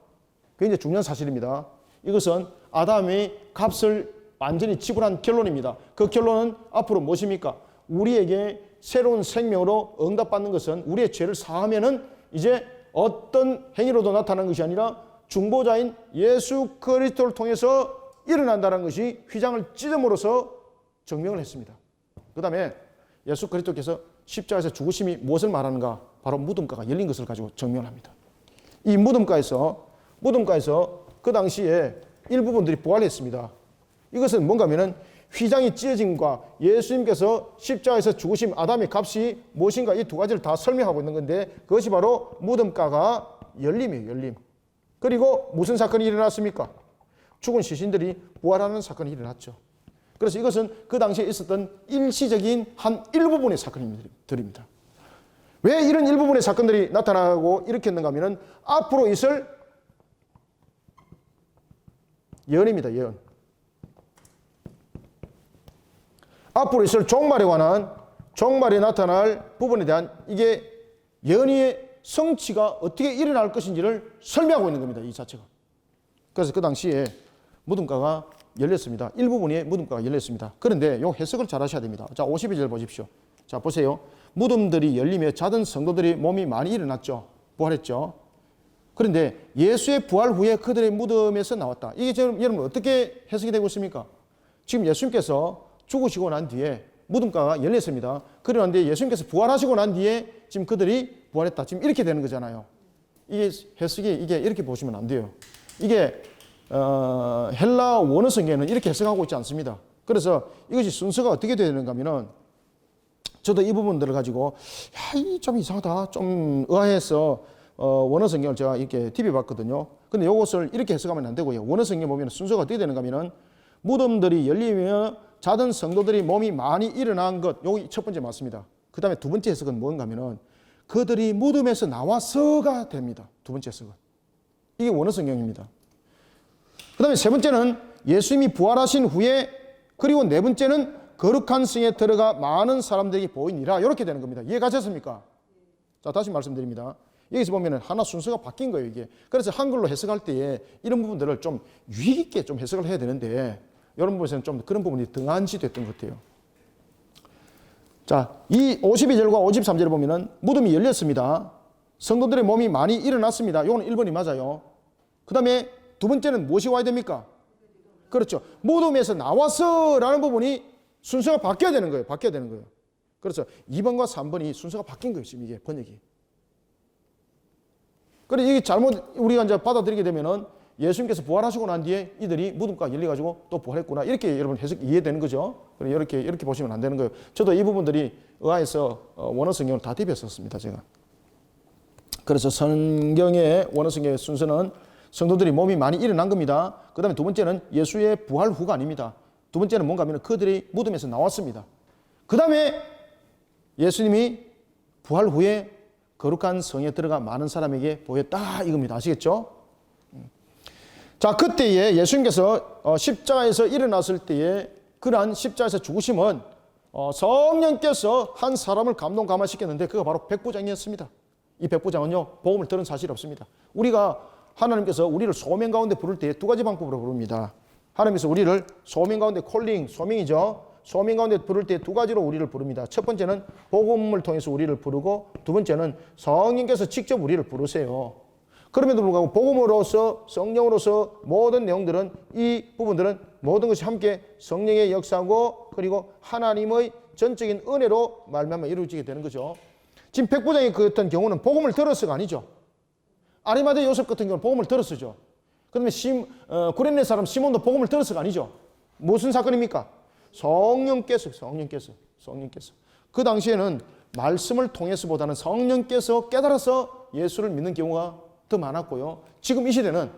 굉장히 중요한 사실입니다. 이것은 아담의 값을 완전히 지불한 결론입니다. 그 결론은 앞으로 무엇입니까? 우리에게 새로운 생명으로 응답받는 것은 우리의 죄를 사하면은 이제 어떤 행위로도 나타나는 것이 아니라 중보자인 예수 그리스도를 통해서 일어난다는 것이 휘장을 찢음으로써 증명을 했습니다. 그 다음에 예수 그리스도께서 십자가에서 죽으심이 무엇을 말하는가? 바로 무덤가가 열린 것을 가지고 증명을 합니다. 이 무덤가에서 그 당시에 일부분들이 부활했습니다. 이것은 뭔가 하면은 휘장이 찢어짐과 예수님께서 십자가에서 죽으심 아담의 값이 무엇인가 이 두 가지를 다 설명하고 있는 건데 그것이 바로 무덤가가 열림이에요. 열림. 그리고 무슨 사건이 일어났습니까? 죽은 시신들이 부활하는 사건이 일어났죠. 그래서 이것은 그 당시에 있었던 일시적인 한 일부분의 사건들입니다. 왜 이런 일부분의 사건들이 나타나고 일으켰는가 하면 앞으로 있을 예언입니다. 예언. 앞으로 있을 종말에 관한 종말에 나타날 부분에 대한 이게 예언의 성취가 어떻게 일어날 것인지를 설명하고 있는 겁니다. 이 자체가. 그래서 그 당시에 무덤가가 열렸습니다. 일부분의 무덤가가 열렸습니다. 그런데 이 해석을 잘 하셔야 됩니다. 자, 52절 보십시오. 자, 보세요. 무덤들이 열리며 자던 성도들이 몸이 많이 일어났죠. 부활했죠. 그런데 예수의 부활 후에 그들의 무덤에서 나왔다. 이게 지금 여러분 어떻게 해석이 되고 있습니까? 지금 예수님께서 죽으시고 난 뒤에 무덤가가 열렸습니다. 그러는데 예수님께서 부활하시고 난 뒤에 지금 그들이 부활했다. 지금 이렇게 되는 거잖아요. 이게 해석이 이게 이렇게 보시면 안 돼요. 이게 헬라 원어 성경에는 이렇게 해석하고 있지 않습니다. 그래서 이것이 순서가 어떻게 되는가 하면은 저도 이 부분들을 가지고 이 좀 이상하다, 좀 의아해서 원어 성경을 제가 이렇게 TV 봤거든요. 근데 이것을 이렇게 해석하면 안 되고요. 원어 성경 보면 순서가 어떻게 되는가 하면은 무덤들이 열리며 자던 성도들이 몸이 많이 일어난 것, 여기 첫 번째 맞습니다. 그 다음에 두 번째 해석은 뭔가 하면은 그들이 무덤에서 나와서가 됩니다. 두 번째 해석은. 이게 원어 성경입니다. 그 다음에 세 번째는 예수님이 부활하신 후에, 그리고 네 번째는 거룩한 성에 들어가 많은 사람들에게 보이니라. 이렇게 되는 겁니다. 이해가셨습니까? 자, 다시 말씀드립니다. 여기서 보면은 하나 순서가 바뀐 거예요, 이게. 그래서 한글로 해석할 때에 이런 부분들을 좀 유의 있게 좀 해석을 해야 되는데, 이런 부분에서는 좀 그런 부분이 등한시 됐던 것 같아요. 자, 이 52절과 53절을 보면은 무덤이 열렸습니다. 성도들의 몸이 많이 일어났습니다. 이거는 1번이 맞아요. 그 다음에 두 번째는 무엇이 와야 됩니까? 그렇죠. 무덤에서 나와서라는 부분이 순서가 바뀌어야 되는 거예요. 바뀌어야 되는 거예요. 그래서 2번과 3번이 순서가 바뀐 거예요. 지금 이게 번역이. 그래서 이게 잘못 우리가 이제 받아들이게 되면은 예수님께서 부활하시고 난 뒤에 이들이 무덤가 열려가지고 또 부활했구나. 이렇게 여러분 해석 이해되는 거죠. 이렇게 보시면 안 되는 거예요. 저도 이 부분들이 의아해서 원어 성경을 다 대비했었습니다. 제가. 그래서 성경의 원어 성경의 순서는 성도들이 몸이 많이 일어난 겁니다. 그 다음에 두 번째는 예수의 부활 후가 아닙니다. 두 번째는 뭔가 하면 그들이 무덤에서 나왔습니다. 그 다음에 예수님이 부활 후에 거룩한 성에 들어가 많은 사람에게 보였다 이겁니다. 아시겠죠? 자, 그때에 예수님께서 십자가에서 일어났을 때에 그러한 십자가에서 죽으심은 성령께서 한 사람을 감동감화시켰는데 그가 바로 백부장이었습니다. 이 백부장은요, 복음을 들은 사실이 없습니다. 우리가 하나님께서 우리를 소명 가운데 부를 때 두 가지 방법으로 부릅니다. 하나님께서 우리를 소명 가운데 콜링, 소명이죠. 소명 가운데 부를 때 두 가지로 우리를 부릅니다. 첫 번째는 복음을 통해서 우리를 부르고, 두 번째는 성령께서 직접 우리를 부르세요. 그럼에도 불구하고 복음으로서, 성령으로서 모든 내용들은, 이 부분들은 모든 것이 함께 성령의 역사고, 그리고 하나님의 전적인 은혜로 말미암아 이루어지게 되는 거죠. 지금 백부장의 그 같은 경우는 복음을 들어서가 아니죠. 아리마대 요셉 같은 경우는 복음을 들었었죠. 그 다음에 구레네 사람 시몬도 복음을 들어서가 아니죠. 무슨 사건입니까? 성령께서. 그 당시에는 말씀을 통해서보다는 성령께서 깨달아서 예수를 믿는 경우가 더 많았고요. 지금 이 시대는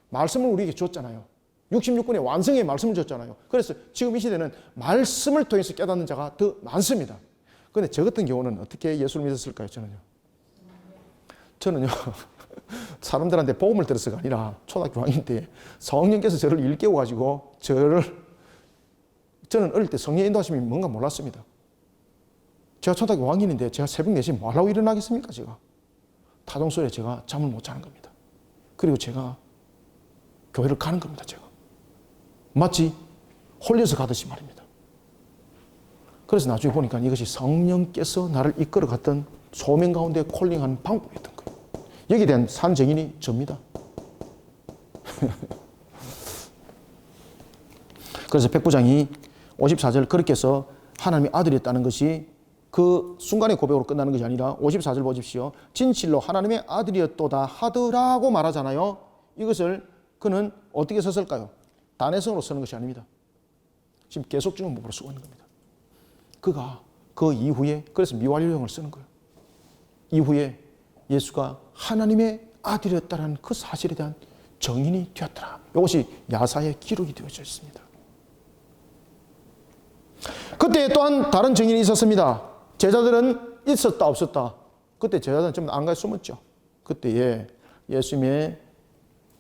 말씀을 우리에게 줬잖아요. 66권의 완성의 말씀을 줬잖아요. 그래서 지금 이 시대는 말씀을 통해서 깨닫는 자가 더 많습니다. 그런데 저 같은 경우는 어떻게 예수를 믿었을까요? 저는요 사람들한테 복음을 들었어가 아니라 초등학교 6학년 때 성령께서 저를 일깨워가지고 저는 어릴 때 성령 인도하심이 뭔가 몰랐습니다. 제가 초등학교 5학년인데 제가 새벽 4시에 뭐 하려고 일어나겠습니까? 제가 타종소리에 제가 잠을 못 자는 겁니다. 그리고 제가 교회를 가는 겁니다. 제가 마치 홀려서 가듯이 말입니다. 그래서 나중에 보니까 이것이 성령께서 나를 이끌어 갔던 소명 가운데 콜링하는 방법이었던 거예요. 여기에 대한 산 증인이 접니다. 그래서 백부장이 54절 그렇게 해서 하나님의 아들이었다는 것이 그 순간의 고백으로 끝나는 것이 아니라 54절 보십시오. 진실로 하나님의 아들이었도다 하더라고 말하잖아요. 이것을 그는 어떻게 썼을까요? 단해성으로 쓰는 것이 아닙니다. 지금 계속 중문법으로 쓰고 있는 겁니다. 그가 그 이후에 그래서 미완료형을 쓰는 거예요. 이후에 예수가 하나님의 아들이었다는 그 사실에 대한 정인이 되었더라. 이것이 야사의 기록이 되어져 있습니다. 그때 또한 다른 증인이 있었습니다. 제자들은 있었다 없었다. 그때 제자들은 좀 안가에 숨었죠. 그때에 예수님의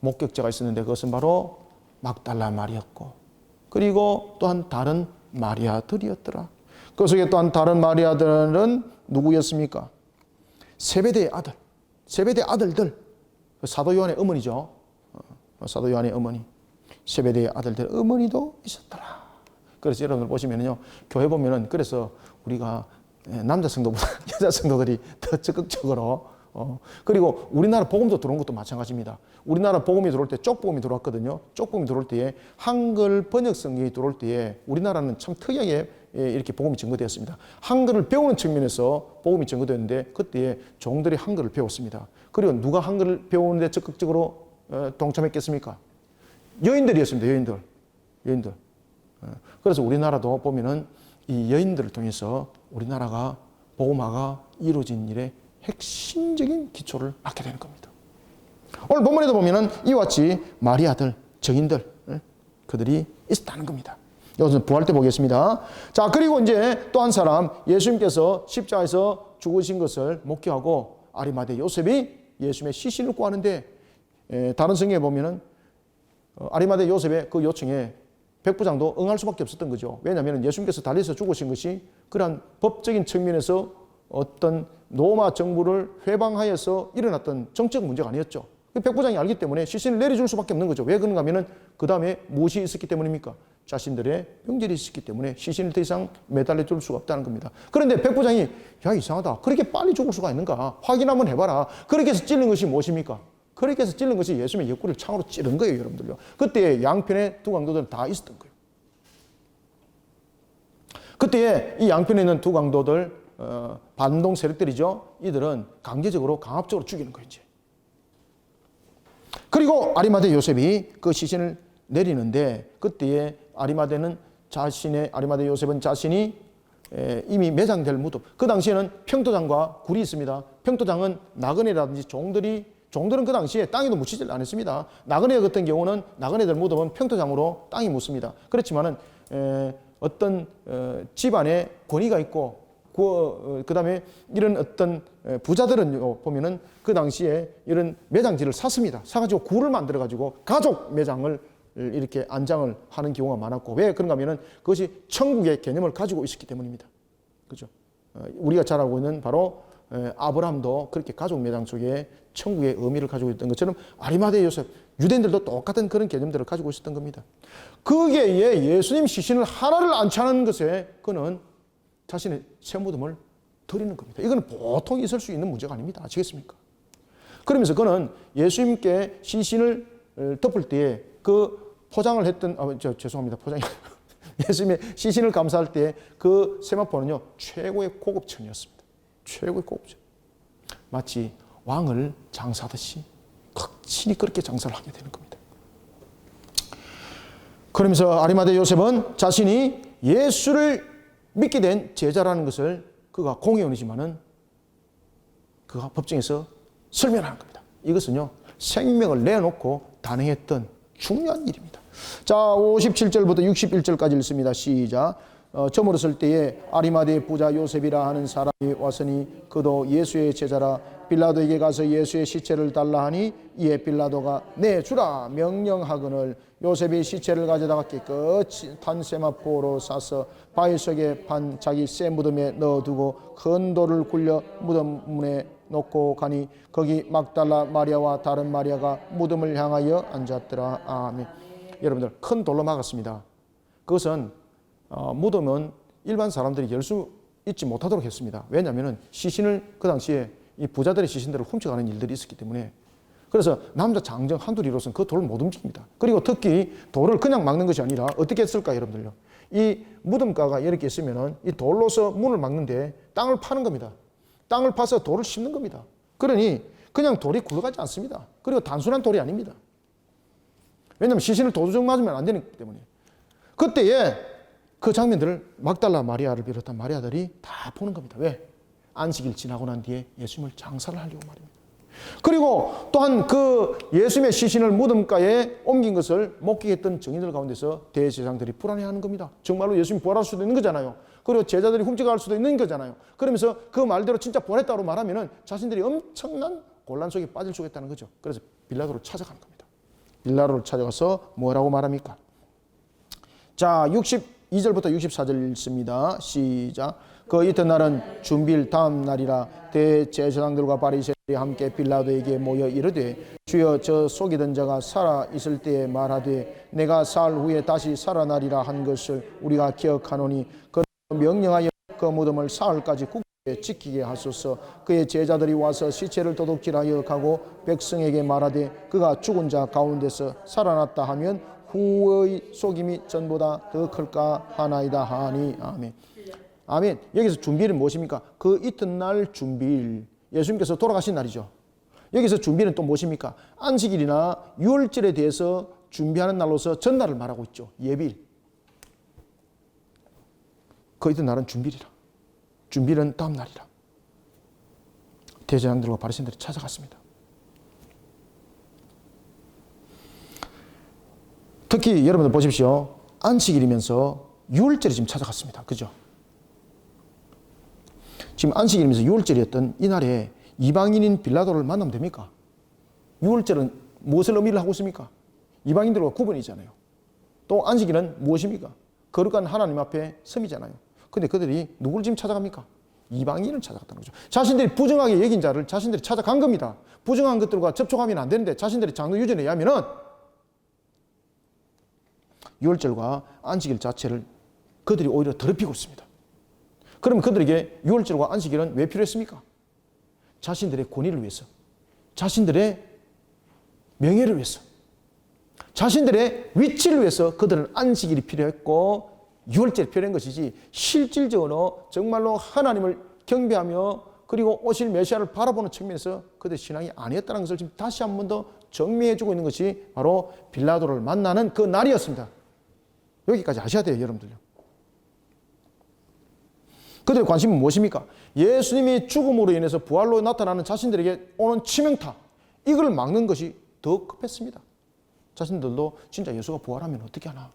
목격자가 있었는데 그것은 바로 막달라 마리였고, 그리고 또한 다른 마리아들이었더라. 그 속에 또한 다른 마리아들은 누구였습니까? 세베대의 아들, 세베대 아들들, 사도 요한의 어머니죠. 사도 요한의 어머니, 세베대의 아들들 어머니도 있었더라. 그래서 여러분들 보시면요, 교회 보면은 그래서 우리가 남자 성도보다 여자 성도들이 더 적극적으로 그리고 우리나라 복음도 들어온 것도 마찬가지입니다. 우리나라 복음이 들어올 때 쪽복음이 들어왔거든요. 쪽복음이 들어올 때에 한글 번역 성경이 들어올 때에 우리나라는 참 특이하게 이렇게 복음이 증거되었습니다. 한글을 배우는 측면에서 복음이 증거되었는데 그때에 종들이 한글을 배웠습니다. 그리고 누가 한글을 배우는데 적극적으로 동참했겠습니까? 여인들이었습니다. 여인들. 그래서 우리나라도 보면은 이 여인들을 통해서 우리나라가 복음화가 이루어진 일에 핵심적인 기초를 갖게 되는 겁니다. 오늘 본문에도 보면은 이와 같이 마리아들, 정인들, 그들이 있었다는 겁니다. 이것은 부활 때 보겠습니다. 자, 그리고 이제 또 한 사람, 예수님께서 십자가에서 죽으신 것을 목격하고 아리마대 요셉이 예수님의 시신을 구하는데, 다른 성경에 보면은 아리마대 요셉의 그 요청에 백부장도 응할 수밖에 없었던 거죠. 왜냐하면 예수님께서 달려서 죽으신 것이 그러한 법적인 측면에서 어떤 로마 정부를 회방하여서 일어났던 정책 문제가 아니었죠. 백부장이 알기 때문에 시신을 내려줄 수밖에 없는 거죠. 왜 그런가 하면은 그 다음에 무엇이 있었기 때문입니까? 자신들의 병절이 있었기 때문에 시신을 더 이상 매달려 줄 수가 없다는 겁니다. 그런데 백부장이 야, 이상하다. 그렇게 빨리 죽을 수가 있는가? 확인 한번 해봐라. 그렇게 해서 찔른 것이 무엇입니까? 그렇게 해서 찔른 것이 예수님의 옆구리를 창으로 찌른 거예요, 여러분들요. 그때 양편에 두 강도들은 다 있었던 거예요. 그때 이 양편에 있는 두 강도들, 반동 세력들이죠. 이들은 강제적으로, 강압적으로 죽이는 거예요, 이제. 그리고 아리마대 요셉이 그 시신을 내리는데, 그때에 아리마대 요셉은 자신이 이미 매장될 무덤. 그 당시에는 평토장과 굴이 있습니다. 평토장은 나그네라든지 종들은 그 당시에 땅에도 묻히질 않았습니다. 나그네 같은 경우는 나그네들 무덤은 평토장으로 땅이 묻습니다. 그렇지만은 어떤 집안에 권위가 있고 그 다음에 이런 어떤 부자들은 보면은 그 당시에 이런 매장지를 샀습니다. 사가지고 굴을 만들어가지고 가족 매장을 이렇게 안장을 하는 경우가 많았고, 왜 그런가 하면은 그것이 천국의 개념을 가지고 있었기 때문입니다. 그죠? 우리가 잘 알고 있는 바로 아브라함도 그렇게 가족 매장 속에 천국의 의미를 가지고 있던 것처럼 아리마대 요셉, 유대인들도 똑같은 그런 개념들을 가지고 있었던 겁니다. 거기에 예수님 시신을 하나를 안치하는 것에 그는 자신의 새 무덤을 드리는 겁니다. 이거는 보통 있을 수 있는 문제가 아닙니다. 아시겠습니까? 그러면서 그는 예수님께 시신을 덮을 때에 그 포장을 했던, 죄송합니다. 포장이. 예수님의 시신을 감사할 때 그 세마포는요, 최고의 고급천이었습니다. 최고의 고급천. 마치 왕을 장사하듯이 극진히 그렇게 장사를 하게 되는 겁니다. 그러면서 아리마대 요셉은 자신이 예수를 믿게 된 제자라는 것을 그가 공의원이지만은 그가 법정에서 설명하는 겁니다. 이것은요, 생명을 내놓고 단행했던 중요한 일입니다. 자, 57절부터 61절까지 읽습니다. 시작. 저물었을 때에 아리마대 부자 요셉이라 하는 사람이 왔으니 그도 예수의 제자라. 빌라도에게 가서 예수의 시체를 달라 하니 이에 빌라도가 내주라 명령하거늘 요셉이 시체를 가져다가 깨끗이 탄 세마포로 싸서 바위 속에 판 자기 새 무덤에 넣어두고 큰 돌을 굴려 무덤 문에 놓고 가니 거기 막달라 마리아와 다른 마리아가 무덤을 향하여 앉았더라. 아멘. 여러분들, 큰 돌로 막았습니다. 그것은 무덤은 일반 사람들이 열 수 있지 못하도록 했습니다. 왜냐하면 시신을 그 당시에 이 부자들의 시신들을 훔쳐가는 일들이 있었기 때문에. 그래서 남자 장정 한둘이로서는 그 돌을 못 움직입니다. 그리고 특히 돌을 그냥 막는 것이 아니라 어떻게 했을까, 여러분들요? 이 무덤가가 이렇게 있으면은 이 돌로서 문을 막는데 땅을 파는 겁니다. 땅을 파서 돌을 심는 겁니다. 그러니 그냥 돌이 굴러가지 않습니다. 그리고 단순한 돌이 아닙니다. 왜냐하면 시신을 도주적 맞으면 안 되기 때문에. 그때에 그 장면들을 막달라 마리아를 비롯한 마리아들이 다 보는 겁니다. 왜? 안식일 지나고 난 뒤에 예수님을 장사를 하려고 말입니다. 그리고 또한 그 예수님의 시신을 무덤가에 옮긴 것을 목격했던 증인들 가운데서 대제사장들이 불안해하는 겁니다. 정말로 예수님 부활할 수도 있는 거잖아요. 그리고 제자들이 훔쳐갈 수도 있는 거잖아요. 그러면서 그 말대로 진짜 부활했다고 말하면은 자신들이 엄청난 곤란 속에 빠질 수가 있다는 거죠. 그래서 빌라도를 찾아가는 겁니다. 빌라도를 찾아가서 뭐라고 말합니까? 자, 62절부터 64절 읽습니다. 시작. 그 이튿날은 준비일 다음 날이라 대제사장들과 바리새인들이 함께 빌라도에게 모여 이르되 주여 저 속이던 자가 살아 있을 때에 말하되 내가 사흘 후에 다시 살아나리라 한 것을 우리가 기억하노니 그 명령하여 그 무덤을 사흘까지 굳게 지키게 하소서. 그의 제자들이 와서 시체를 도둑질하여 가고 백성에게 말하되 그가 죽은 자 가운데서 살아났다 하면 후의 속임이 전보다 더 클까 하나이다 하니. 아멘. 아멘. 여기서 준비일은 무엇입니까? 그 이튿날 준비일, 예수님께서 돌아가신 날이죠. 여기서 준비는 또 무엇입니까? 안식일이나 유월절에 대해서 준비하는 날로서 전날을 말하고 있죠. 예비일. 그 이튿날은 준비리라. 준비는 다음 날이라. 대제사장들과 바리새인들이 찾아갔습니다. 특히 여러분들 보십시오. 안식일이면서 유월절이 지금 찾아갔습니다. 그죠? 지금 안식일이면서 유월절이었던 이날에 이방인인 빌라도를 만나면 됩니까? 유월절은 무엇을 의미를 하고 있습니까? 이방인들과 구분이잖아요. 또 안식일은 무엇입니까? 거룩한 하나님 앞에 섬이잖아요. 근데 그들이 누구를 지금 찾아갑니까? 이방인을 찾아갔다는 거죠. 자신들이 부정하게 여긴 자를 자신들이 찾아간 겁니다. 부정한 것들과 접촉하면 안 되는데 자신들이 장로 유전에 의하면은 유월절과 안식일 자체를 그들이 오히려 더럽히고 있습니다. 그러면 그들에게 유월절과 안식일은 왜 필요했습니까? 자신들의 권위를 위해서, 자신들의 명예를 위해서, 자신들의 위치를 위해서 그들은 안식일이 필요했고 유월절이 필요한 것이지, 실질적으로 정말로 하나님을 경배하며 그리고 오실 메시아를 바라보는 측면에서 그들의 신앙이 아니었다는 것을 지금 다시 한 번 더 정리해주고 있는 것이 바로 빌라도를 만나는 그 날이었습니다. 여기까지 아셔야 돼요, 여러분들요. 그들의 관심은 무엇입니까? 예수님이 죽음으로 인해서 부활로 나타나는 자신들에게 오는 치명타, 이걸 막는 것이 더 급했습니다. 자신들도 진짜 예수가 부활하면 어떻게 하나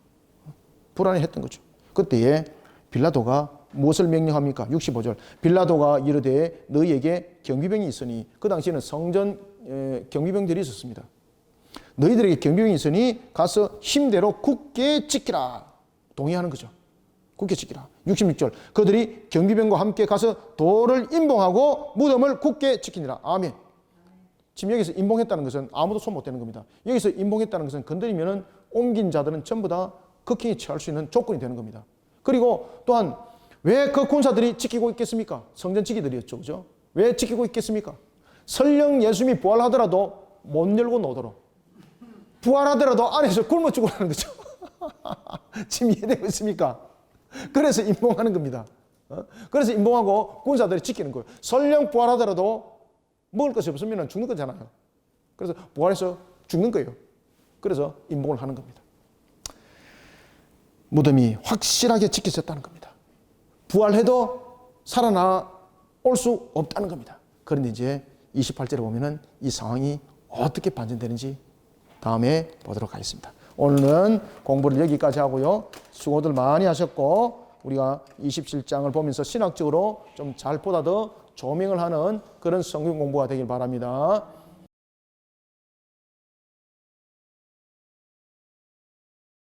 불안해했던 거죠. 그때에 빌라도가 무엇을 명령합니까? 65절. 빌라도가 이르되 너희에게 경비병이 있으니, 그 당시에는 성전 경비병들이 있었습니다. 너희들에게 경비병이 있으니 가서 힘대로 굳게 지키라. 동의하는 거죠. 굳게 지키라. 66절. 그들이 경비병과 함께 가서 돌을 임봉하고 무덤을 굳게 지키니라. 아멘. 지금 여기서 임봉했다는 것은 아무도 손 못 대는 겁니다. 여기서 임봉했다는 것은 건드리면은 옮긴 자들은 전부 다 극형에 처할 수 있는 조건이 되는 겁니다. 그리고 또한 왜 그 군사들이 지키고 있겠습니까? 성전 지키들이었죠. 그죠? 왜 지키고 있겠습니까? 설령 예수님이 부활하더라도 못 열고 놓도록, 부활하더라도 안에서 굶어 죽으라는 거죠. 지금 이해되고 있습니까? 그래서 임봉하는 겁니다. 그래서 임봉하고 군사들이 지키는 거예요. 설령 부활하더라도 먹을 것이 없으면 죽는 거잖아요. 그래서 부활해서 죽는 거예요. 그래서 임봉을 하는 겁니다. 무덤이 확실하게 지켜졌다는 겁니다. 부활해도 살아나 올 수 없다는 겁니다. 그런데 이제 28절에 보면은 이 상황이 어떻게 반전되는지 다음에 보도록 하겠습니다. 오늘은 공부를 여기까지 하고요. 수고들 많이 하셨고, 우리가 27장을 보면서 신학적으로 좀 잘 보다 더 조명을 하는 그런 성경 공부가 되길 바랍니다.